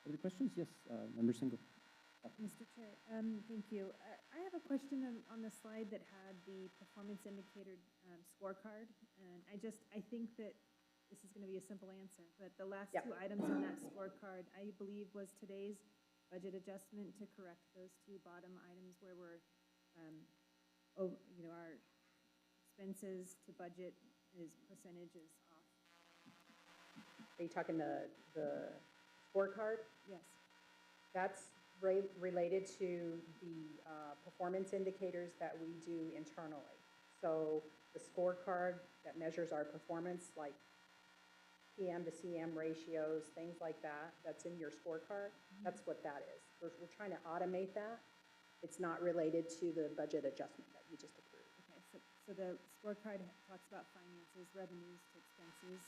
Other questions? Yes, Member Single. Mr. Chair, thank you. I have a question on the slide that had the performance indicator scorecard. And I think that this is going to be a simple answer, but the last Yeah. two items on that scorecard, I believe, was today's budget adjustment to correct those two bottom items where we're, our expenses to budget percentage is off. Are you talking the scorecard? Yes. That's related to the performance indicators that we do internally. So the scorecard that measures our performance, like PM to CM ratios, things like that, that's in your scorecard. That's what that is. We're trying to automate that. It's not related to the budget adjustment that you just approved. Okay, so the scorecard talks about finances, revenues to expenses.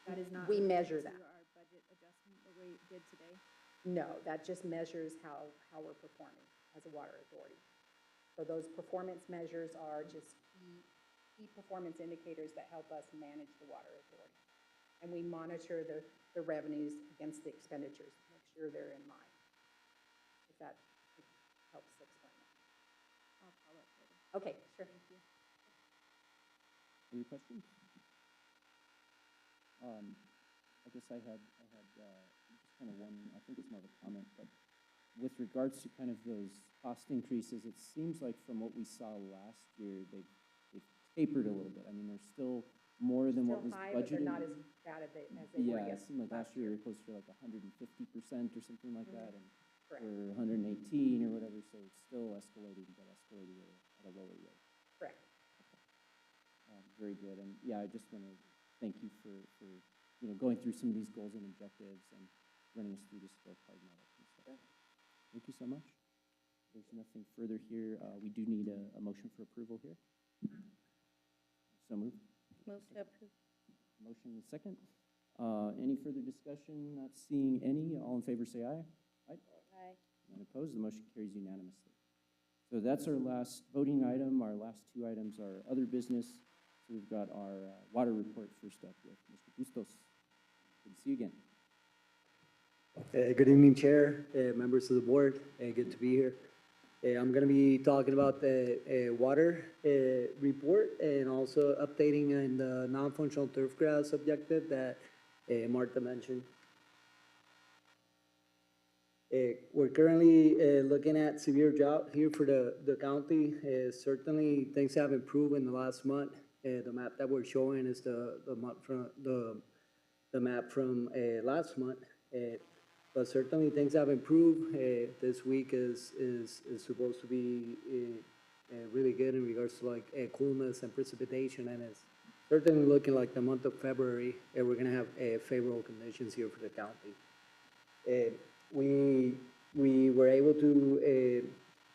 That is not We measure related that. to our budget adjustment that we did today. No, that just measures how we're performing as a water authority. So those performance measures are just key performance indicators that help us manage the water authority. And we monitor the revenues against the expenditures, to make sure they're in line. If that helps explain it. I'll follow up later. Okay, sure. Thank you. Any questions? I guess I had just kind of one, I think it's more of a comment, but with regards to kind of those cost increases, it seems like from what we saw last year, they've tapered a little bit. I mean, there's still more than what was Still high, budgeted. but they're not as bad as they were. Yeah, it yes, seemed like last year we were close to like 150% or something like that, and Correct. or 118 or whatever, so it's still escalating, but escalating at a lower rate. Correct. very good. And yeah, I just want to thank you for, you know, going through some of these goals and objectives and running us through the scorecard model and stuff. Thank you so much. There's nothing further here. We do need a motion for approval here. So moved. Move to approve. Motion and second. Any further discussion? Not seeing any. All in favor, say aye. Aye. Aye. None opposed. The motion carries unanimously. So that's our last voting item. Our last two items are other business. So we've got our water report first up with Mr. Bustos. Good to see you again. Good evening, Chair, members of the board. Good to be here. I'm going to be talking about the water report and also updating on the non-functional turf grass objective that Martha mentioned. We're currently looking at severe drought here for the county. Certainly, things have improved in the last month. The map that we're showing is the map from last month. But certainly things have improved. This week is supposed to be really good in regards to like coolness and precipitation, and it's certainly looking like the month of February, we're gonna have favorable conditions here for the county. We were able to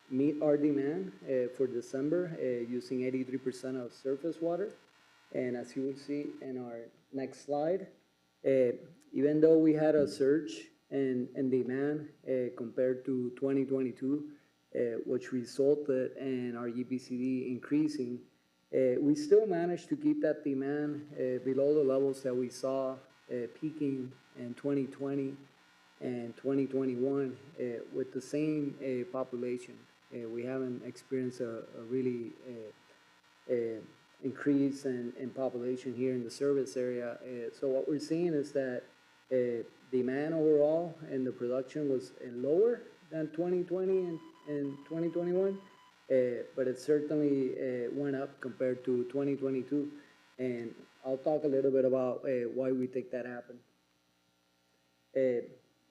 meet our demand for December using 83% of surface water, and as you will see in our next slide, even though we had a surge in demand compared to 2022, which resulted in our UPCD increasing, we still managed to keep that demand below the levels that we saw peaking in 2020 and 2021 with the same population. We haven't experienced a really increase in population here in the service area. So what we're seeing is that demand overall and the production was lower than 2020 and 2021, but it certainly went up compared to 2022. And I'll talk a little bit about why we think that happened.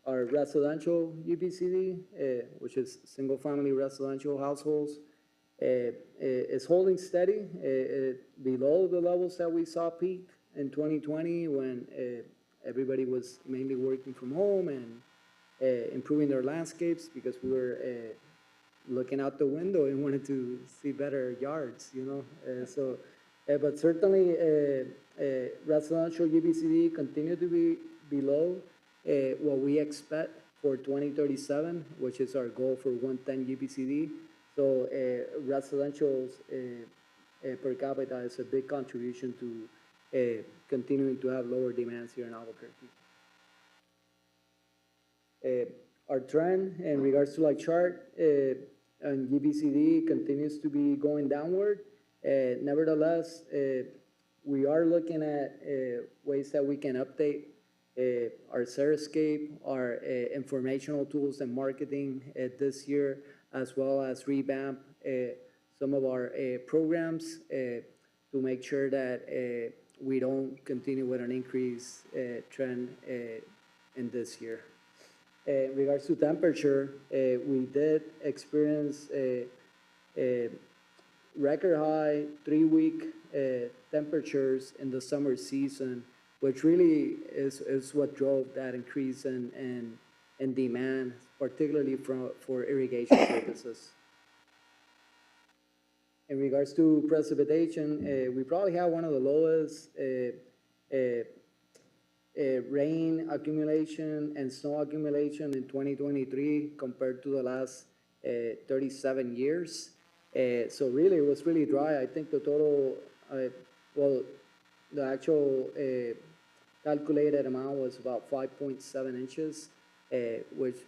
Our residential UPCD, which is single-family residential households, is holding steady below the levels that we saw peak in 2020 when everybody was mainly working from home and improving their landscapes because we were looking out the window and wanted to see better yards, you know. But certainly residential UPCD continue to be below what we expect for 2037, which is our goal for 110 UPCD. So residential's per capita is a big contribution to continuing to have lower demands here in Albuquerque. Our trend in regards to like chart and UPCD continues to be going downward. Nevertheless, we are looking at ways that we can update our Xeriscape, our informational tools and marketing this year, as well as revamp some of our programs to make sure that we don't continue with an increase trend in this year. In regards to temperature, we did experience a record high 3-week temperatures in the summer season, which really is what drove that increase in demand, particularly for irrigation purposes. In regards to precipitation, we probably have one of the lowest rain accumulation and snow accumulation in 2023 compared to the last 37 years. So really, it was really dry. I think the total, the actual calculated amount was about 5.7 inches, which,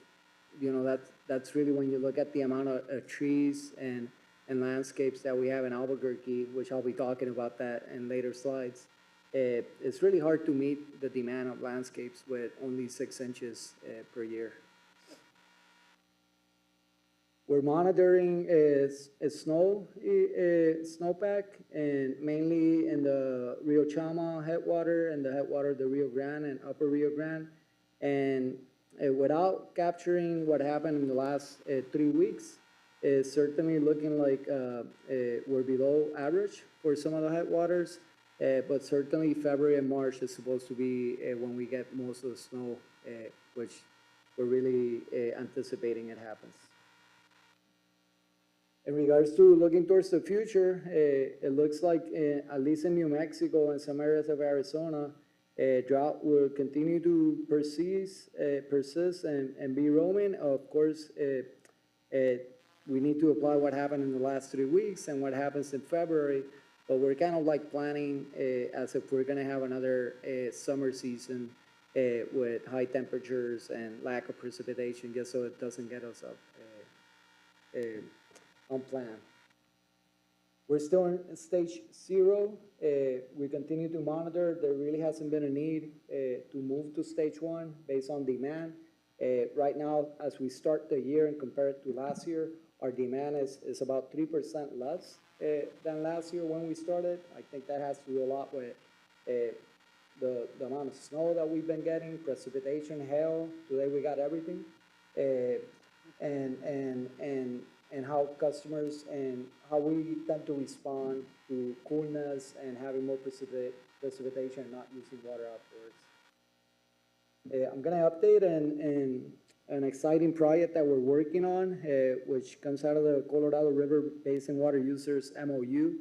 you know, that's really when you look at the amount of trees and landscapes that we have in Albuquerque, which I'll be talking about that in later slides. It's really hard to meet the demand of landscapes with only 6 inches per year. We're monitoring snowpack, and mainly in the Rio Chama headwater and the headwater of the Rio Grande and Upper Rio Grande. And without capturing what happened in the last 3 weeks, it's certainly looking like we're below average for some of the headwaters. but certainly February and March is supposed to be when we get most of the snow, which we're really anticipating it happens. In regards to looking towards the future, it looks like, at least in New Mexico and some areas of Arizona, drought will continue to persist and be roaming. Of course, we need to apply what happened in the last 3 weeks and what happens in February, but we're kind of like planning as if we're gonna have another summer season with high temperatures and lack of precipitation, just so it doesn't get us up unplanned. We're still in stage 0. We continue to monitor. There really hasn't been a need to move to stage 1 based on demand. Right now, as we start the year and compare it to last year, our demand is about 3% less than last year when we started. I think that has to do a lot with the amount of snow that we've been getting, precipitation, hail. Today we got everything. And how customers and how we tend to respond to coolness and having more precipitation and not using water outdoors. I'm gonna update an exciting project that we're working on, which comes out of the Colorado River Basin Water Users MOU,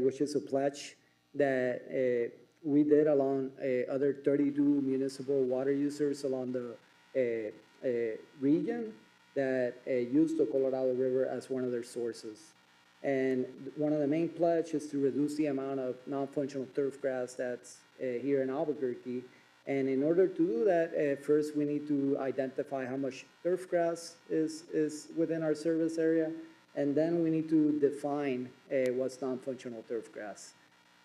which is a pledge that we did along other 32 municipal water users along the region that use the Colorado River as one of their sources. And one of the main pledges is to reduce the amount of non-functional turf grass that's here in Albuquerque. And in order to do that, first we need to identify how much turf grass is within our service area, and then we need to define what's non-functional turf grass.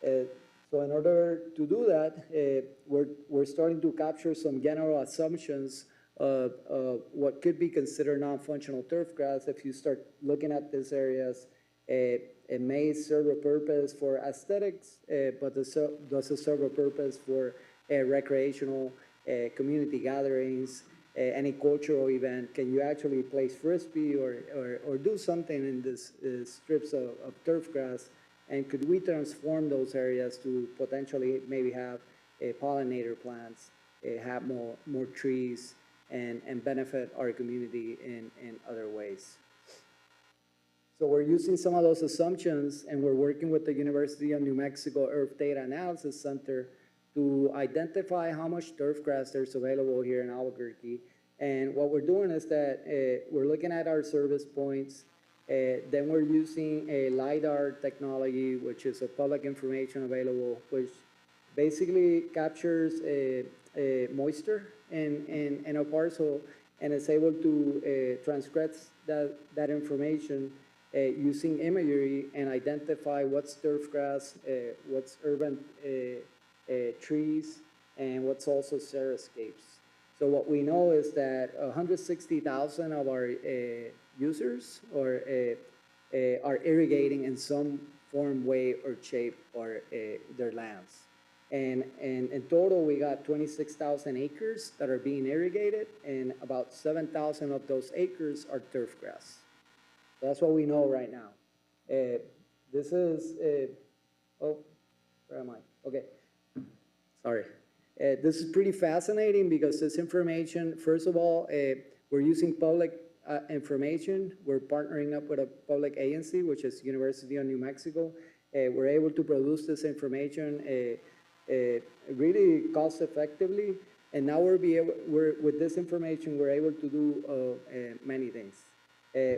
So in order to do that, we're starting to capture some general assumptions of what could be considered non-functional turf grass. If you start looking at these areas, it may serve a purpose for aesthetics, but does it serve a purpose for recreational community gatherings, any cultural event? Can you actually place frisbee or do something in this strips of turf grass? And could we transform those areas to potentially maybe have pollinator plants, have more trees, and benefit our community in other ways? So we're using some of those assumptions, and we're working with the University of New Mexico Earth Data Analysis Center to identify how much turf grass there's available here in Albuquerque. And what we're doing is that we're looking at our service points, then we're using a LiDAR technology, which is a public information available, which basically captures moisture in a parcel and is able to transcribe that information using imagery and identify what's turf grass, what's urban trees, and what's also xeriscapes. So what we know is that 160,000 of our users are irrigating in some form, way, or shape or their lands. And in total, we got 26,000 acres that are being irrigated, and about 7,000 of those acres are turf grass. That's what we know right now. This is, oh, where am I? Okay, sorry. This is pretty fascinating because this information, first of all, we're using public information. We're partnering up with a public agency, which is University of New Mexico. We're able to produce this information really cost effectively, and now with this information, we're able to do many things.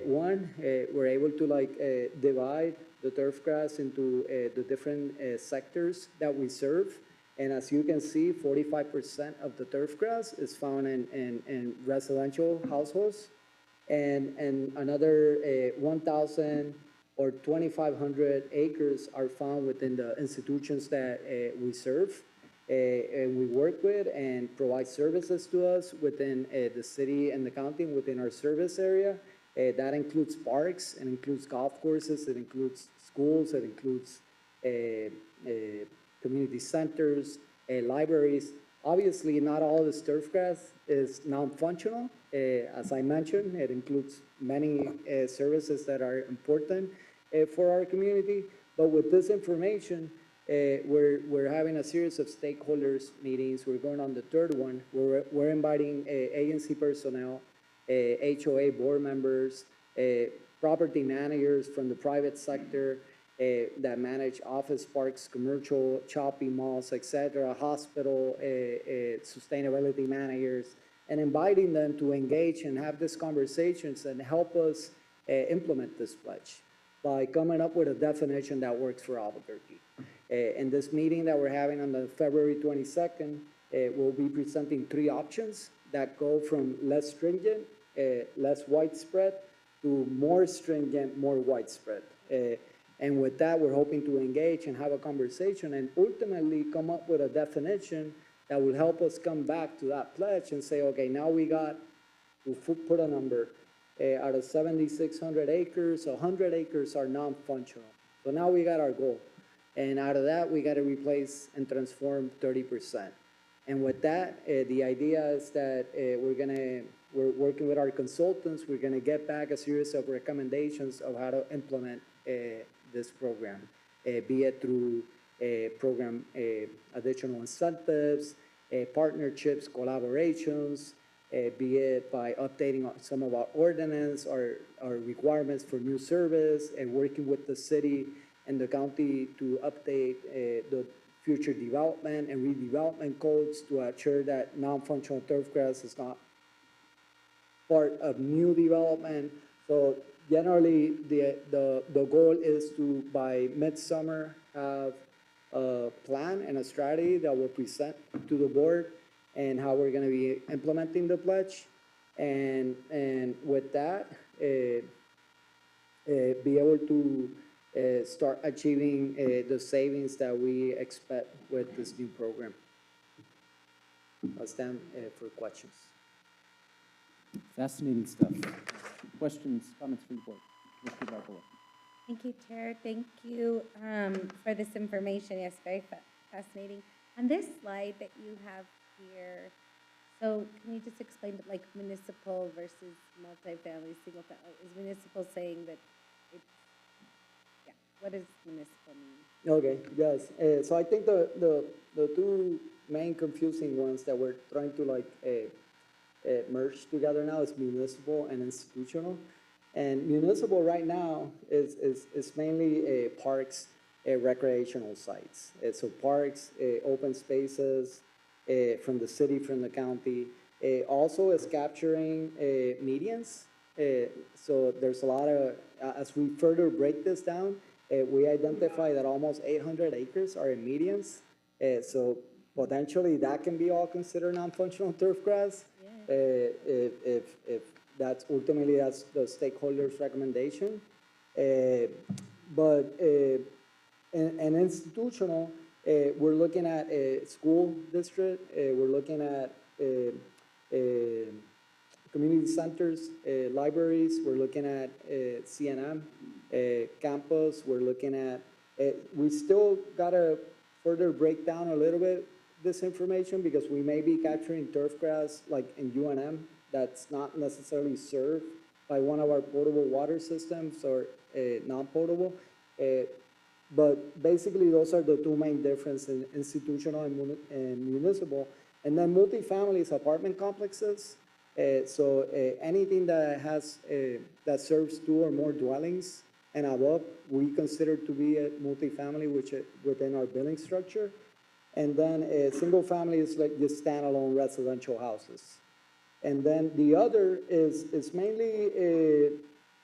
One, we're able to divide the turf grass into the different sectors that we serve. And as you can see, 45% of the turf grass is found in residential households, and another 1,000 or 2,500 acres are found within the institutions that we serve and we work with and provide services to us within the city and the county within our service area. That includes parks, it includes golf courses, it includes schools, it includes community centers, libraries. Obviously, not all this turf grass is non-functional. As I mentioned, it includes many services that are important for our community. But with this information, we're having a series of stakeholders meetings. We're going on the third one. We're inviting agency personnel, HOA board members, property managers from the private sector that manage office parks, commercial, shopping malls, etc., hospital, sustainability managers, and inviting them to engage and have these conversations and help us implement this pledge by coming up with a definition that works for Albuquerque. In this meeting that we're having on the February 22nd, we'll be presenting 3 options that go from less stringent, less widespread, to more stringent, more widespread. And with that, we're hoping to engage and have a conversation and ultimately come up with a definition that will help us come back to that pledge and say, okay, now we'll put a number. Out of 7,600 acres, 100 acres are non-functional. So now we got our goal. And out of that, we got to replace and transform 30%. And with that, the idea is that we're working with our consultants. We're going to get back a series of recommendations of how to implement this program, be it through program additional incentives, partnerships, collaborations, be it by updating some of our ordinance, our requirements for new service, and working with the city and the county to update the future development and redevelopment codes to ensure that non-functional turf grass is not part of new development. So generally, the goal is to, by midsummer, have a plan and a strategy that we'll present to the board and how we're going to be implementing the pledge. And with that, be able to start achieving the savings that we expect with this new program. I'll stand for questions. Fascinating stuff. Questions, comments from the board? Mr. Barboa. Thank you, Chair. Thank you for this information. Yes, very fascinating. On this slide that you have here, so can you just explain like municipal versus multifamily, single family? Is municipal saying that it's, yeah, what does municipal mean? Okay, yes. So I think the 2 main confusing ones that we're trying to like merge together now is municipal and institutional. And municipal right now is mainly parks, recreational sites. So parks, open spaces from the city, from the county. Also is capturing medians. So there's a lot of, as we further break this down, we identify that almost 800 acres are in medians. So potentially that can be all considered non-functional turf grass. If that's ultimately that's the stakeholders' recommendation. But in institutional, we're looking at a school district. We're looking at community centers, libraries. We're looking at CNM campus. We're looking at. We still gotta further break down a little bit this information because we may be capturing turf grass like in UNM that's not necessarily served by one of our potable water systems or non-potable. But basically those are the 2 main differences, institutional and municipal. And then multifamily is apartment complexes. So anything that has, that serves 2 or more dwellings and above, we consider to be a multifamily, which within our billing structure. And then a single family is like just standalone residential houses. And then the other is mainly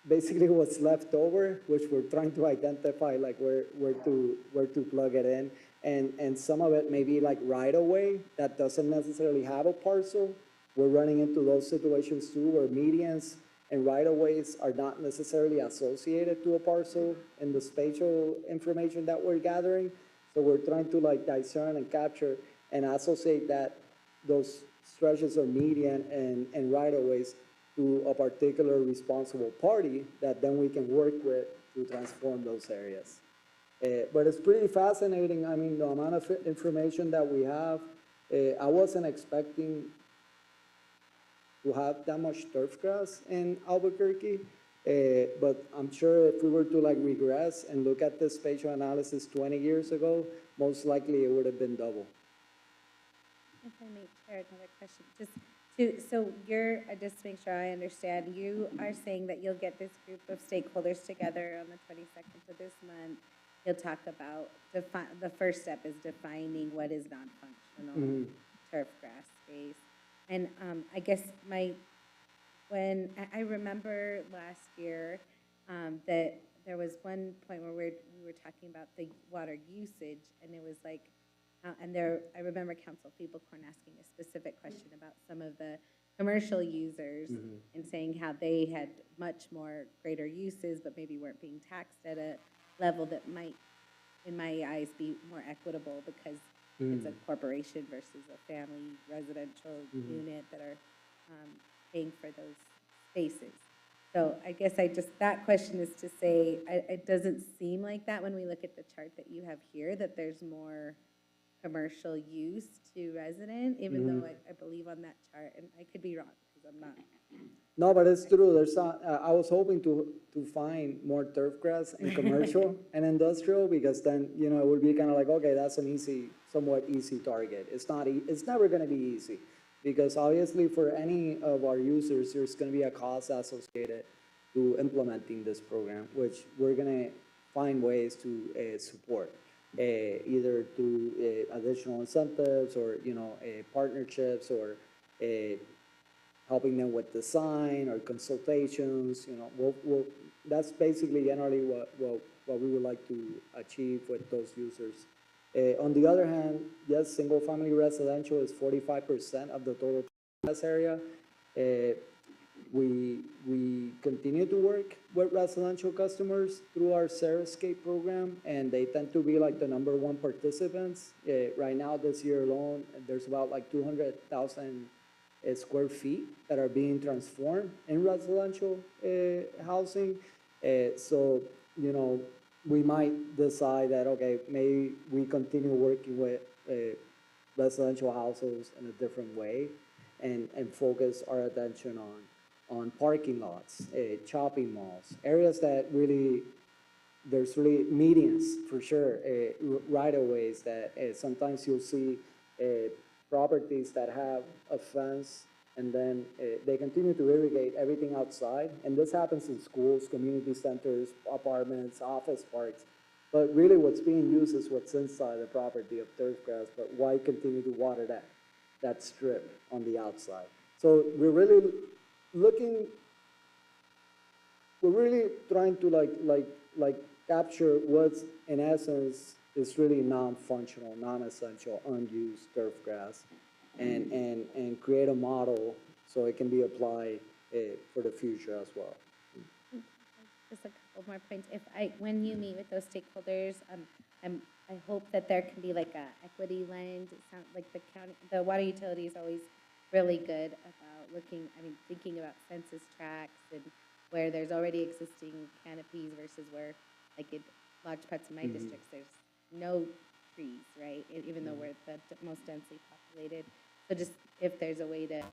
basically what's left over, which we're trying to identify like where to plug it in. And some of it may be like right away that doesn't necessarily have a parcel. We're running into those situations too, where medians and right-of-ways are not necessarily associated to a parcel in the spatial information that we're gathering. So we're trying to like discern and capture and associate those stretches of median and right-of-ways to a particular responsible party that then we can work with to transform those areas. But it's pretty fascinating. I mean, the amount of information that we have, I wasn't expecting to have that much turf grass in Albuquerque. But I'm sure if we were to like regress and look at the spatial analysis 20 years ago, most likely it would have been double. If I may, Chair, another question, just to, so you're, just to make sure I understand, you are saying that you'll get this group of stakeholders together on the 22nd of this month. You'll talk about, the first step is defining what is non-functional turf grass space. And I guess when I remember last year that there was one point where we were talking about the water usage, and it was like, I remember Council Feeblecorn asking a specific question about some of the commercial users and saying how they had much more greater uses, but maybe weren't being taxed at a level that might, in my eyes, be more equitable because it's a corporation versus a family residential unit that are paying for those spaces. So I guess that question is to say, it doesn't seem like that when we look at the chart that you have here, that there's more commercial use to resident, even though I believe on that chart, and I could be wrong, because I'm not. No, but it's true. There's not, I was hoping to find more turf grass in commercial and industrial, because then, you know, it would be kind of like, okay, that's an somewhat easy target. It's not, it's never going to be easy, because obviously for any of our users, there's going to be a cost associated to implementing this program, which we're going to find ways to support. Either through additional incentives or, you know, partnerships or helping them with design or consultations, you know, that's basically generally what we would like to achieve with those users. On the other hand, yes, single-family residential is 45% of the total class area. We continue to work with residential customers through our Serascape program, and they tend to be like the #1 participants. Right now, this year alone, there's about like 200,000 square feet that are being transformed in residential housing. So, you know, we might decide that, okay, maybe we continue working with residential households in a different way and focus our attention on parking lots, shopping malls, areas that really, there's really medians for sure, right-of-ways that sometimes you'll see properties that have a fence and then they continue to irrigate everything outside. And this happens in schools, community centers, apartments, office parks. But really what's being used is what's inside the property of turf grass, but why continue to water that strip on the outside? So we're really trying to like capture what's in essence is really non-functional, non-essential, unused turf grass, and create a model so it can be applied for the future as well. Just a couple more points. When you meet with those stakeholders, I hope that there can be like a equity lens. It sounds like the water utility is always really good about thinking about census tracts and where there's already existing canopies versus where, like in large parts of my districts, there's no trees, right? Even though we're the most densely populated. So just if there's a way to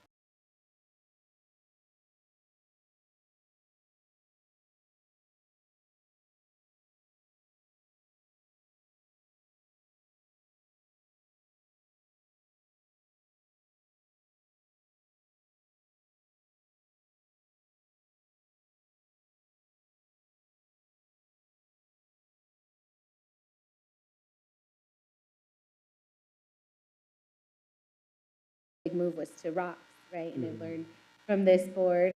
move was to rocks, right? And then learn from this board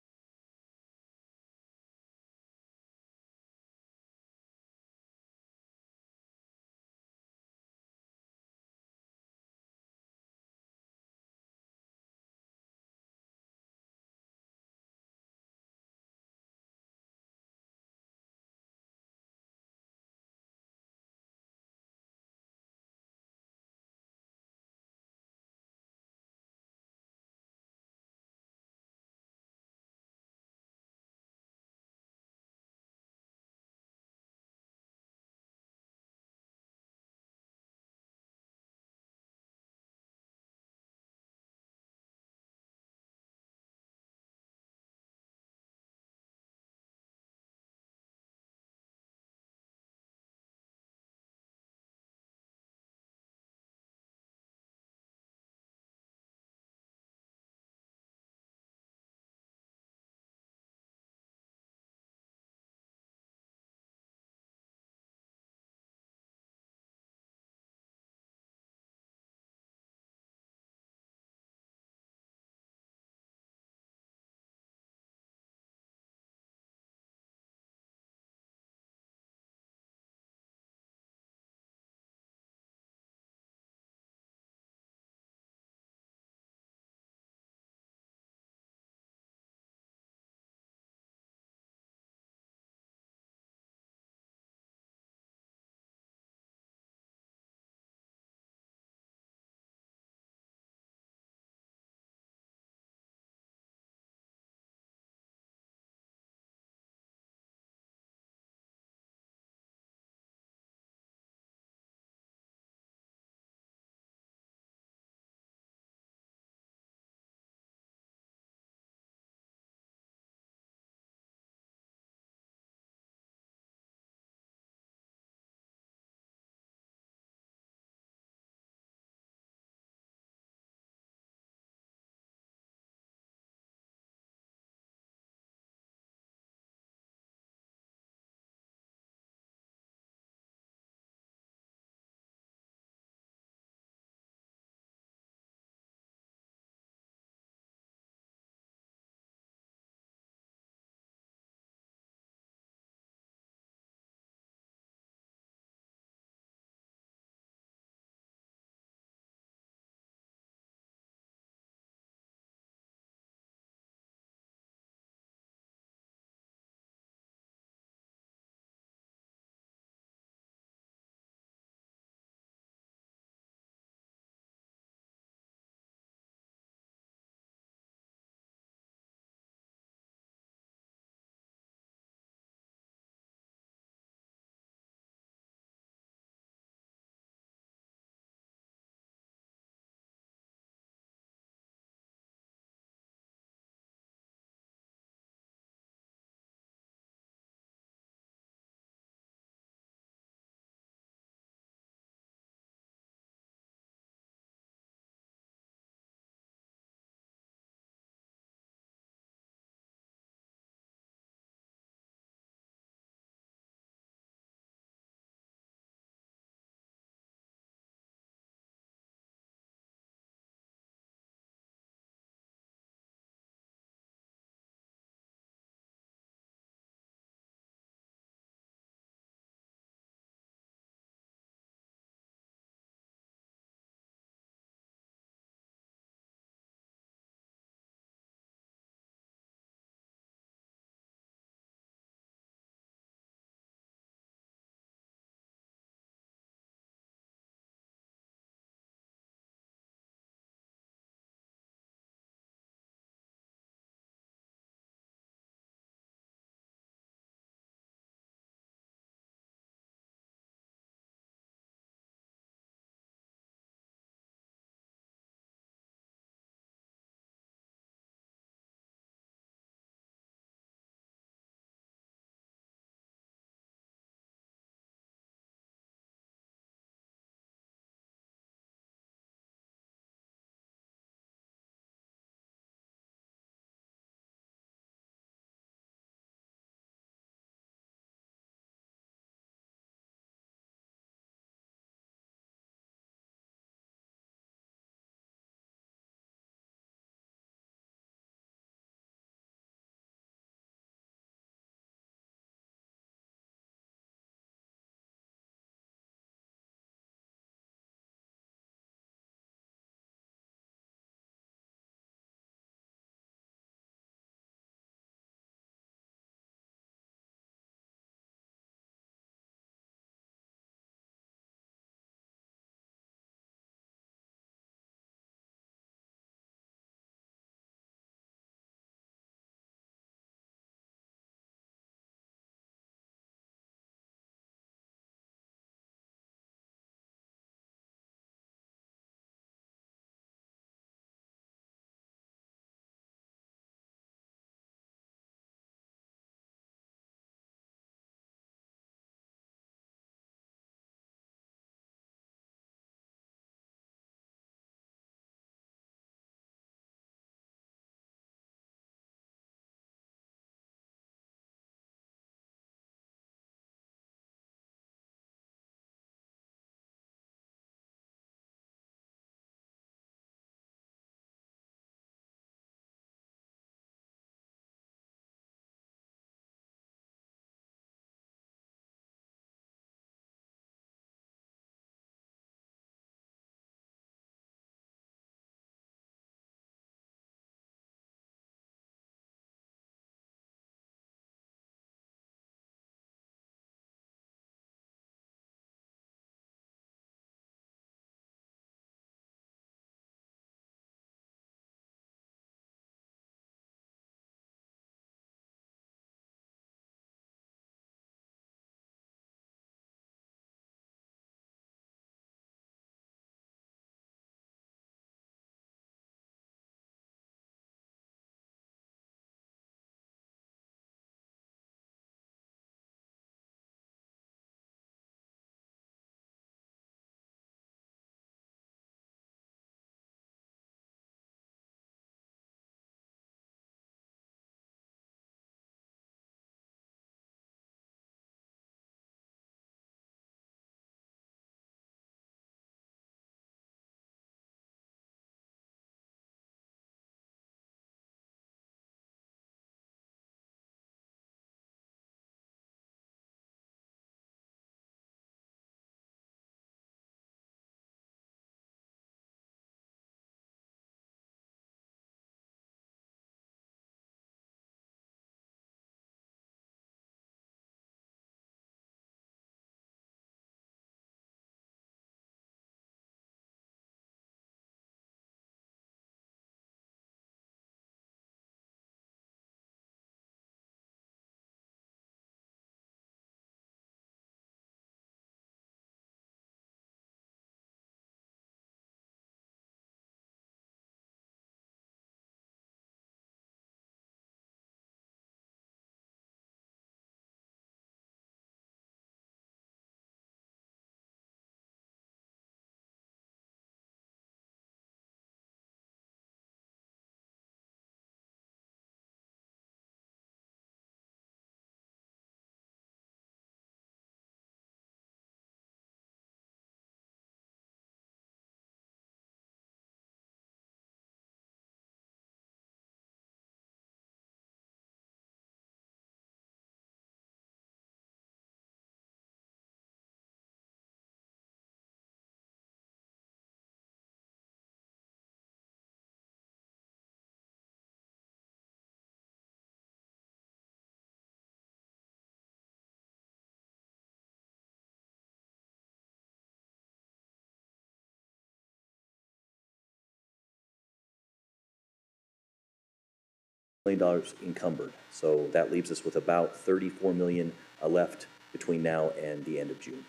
million encumbered. So that leaves us with about 34 million left between now and the end of June.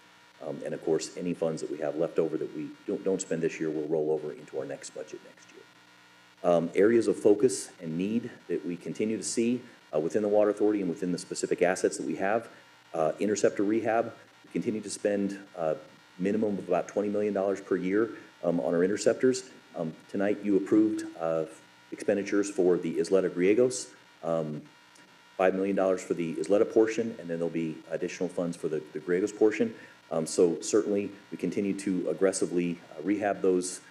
And of course, any funds that we have left over that we don't spend this year will roll over into our next budget next year. Areas of focus and need that we continue to see within the Water Authority and within the specific assets that we have. Interceptor rehab, we continue to spend minimum of about $20 million per year on our interceptors. Tonight you approved expenditures for the Isleta Griegos, $5 million for the Isleta portion, and then there'll be additional funds for the Griegos portion. So certainly we continue to aggressively rehab those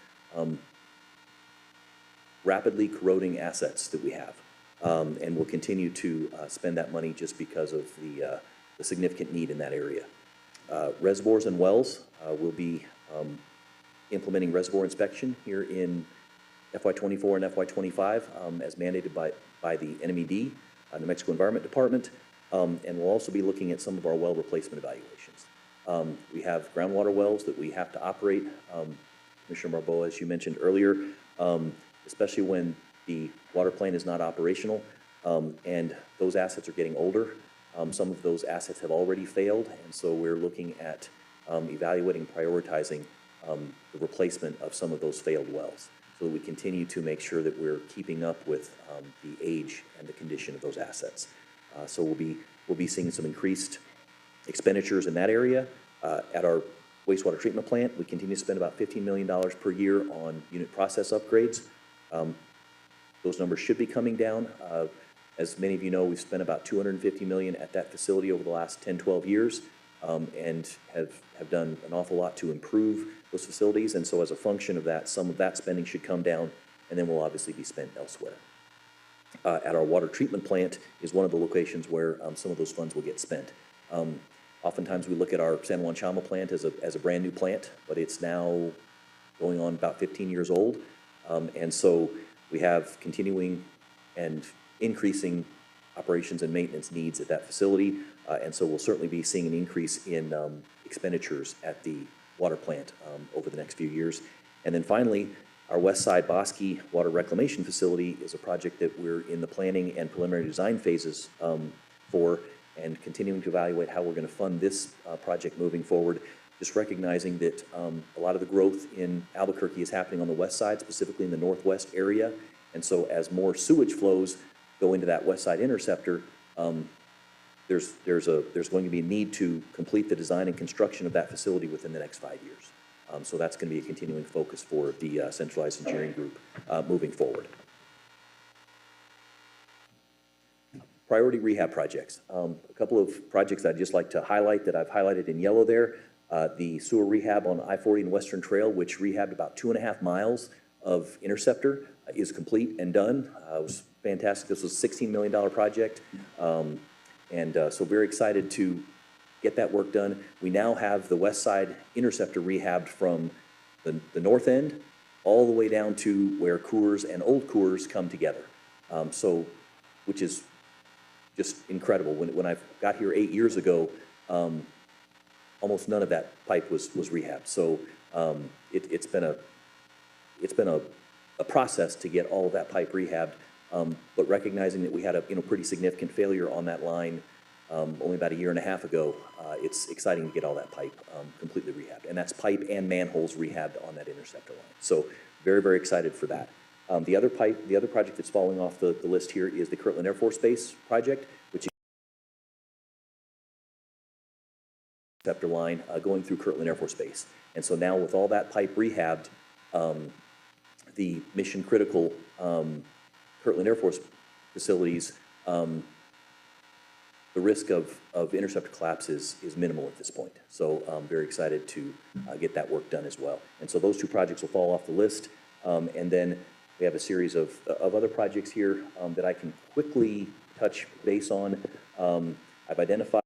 rapidly corroding assets that we have. And we'll continue to spend that money just because of the significant need in that area. Reservoirs and wells, we'll be implementing reservoir inspection here in FY24 and FY25 as mandated by the NMED, New Mexico Environment Department, and we'll also be looking at some of our well replacement evaluations. We have groundwater wells that we have to operate. Commissioner Barboa, as you mentioned earlier, especially when the water plant is not operational and those assets are getting older. Some of those assets have already failed, and so we're looking at evaluating, prioritizing the replacement of some of those failed wells, so that we continue to make sure that we're keeping up with the age and the condition of those assets. So we'll be seeing some increased expenditures in that area. At our wastewater treatment plant, we continue to spend about $15 million per year on unit process upgrades. Those numbers should be coming down. As many of you know, we've spent about $250 million at that facility over the last 10, 12 years, and have done an awful lot to improve those facilities. And so as a function of that, some of that spending should come down, and then will obviously be spent elsewhere. At our water treatment plant is one of the locations where some of those funds will get spent. Oftentimes we look at our San Juan Chama plant as a brand new plant, but it's now going on about 15 years old. And so we have continuing and increasing operations and maintenance needs at that facility. And so we'll certainly be seeing an increase in expenditures at the water plant over the next few years. And then finally, our West Side Bosque Water Reclamation Facility is a project that we're in the planning and preliminary design phases for, and continuing to evaluate how we're going to fund this project moving forward. Just recognizing that a lot of the growth in Albuquerque is happening on the west side, specifically in the northwest area. And so as more sewage flows go into that west side interceptor, there's going to be a need to complete the design and construction of that facility within the next 5 years. So that's going to be a continuing focus for the centralized engineering group moving forward. Priority rehab projects. A couple of projects I'd just like to highlight that I've highlighted in yellow there. The sewer rehab on I-40 and Western Trail, which rehabbed about 2.5 miles of interceptor, is complete and done. It was fantastic. This was a $16 million project. So very excited to get that work done. We now have the west side interceptor rehabbed from the north end all the way down to where Coors and Old Coors come together. Which is just incredible. When I got here 8 years ago, almost none of that pipe was rehabbed. So it's been a process to get all of that pipe rehabbed. But recognizing that we had a pretty significant failure on that line only about 1.5 years ago, it's exciting to get all that pipe completely rehabbed. And that's pipe and manholes rehabbed on that interceptor line. So very, very excited for that. The other project that's falling off the list here is the Kirtland Air Force Base project, which is interceptor line going through Kirtland Air Force Base. And so now with all that pipe rehabbed, the mission critical Kirtland Air Force facilities, the risk of interceptor collapse is minimal at this point. So I'm very excited to get that work done as well. And so those two projects will fall off the list. And then we have a series of other projects here that I can quickly touch base on. I've identified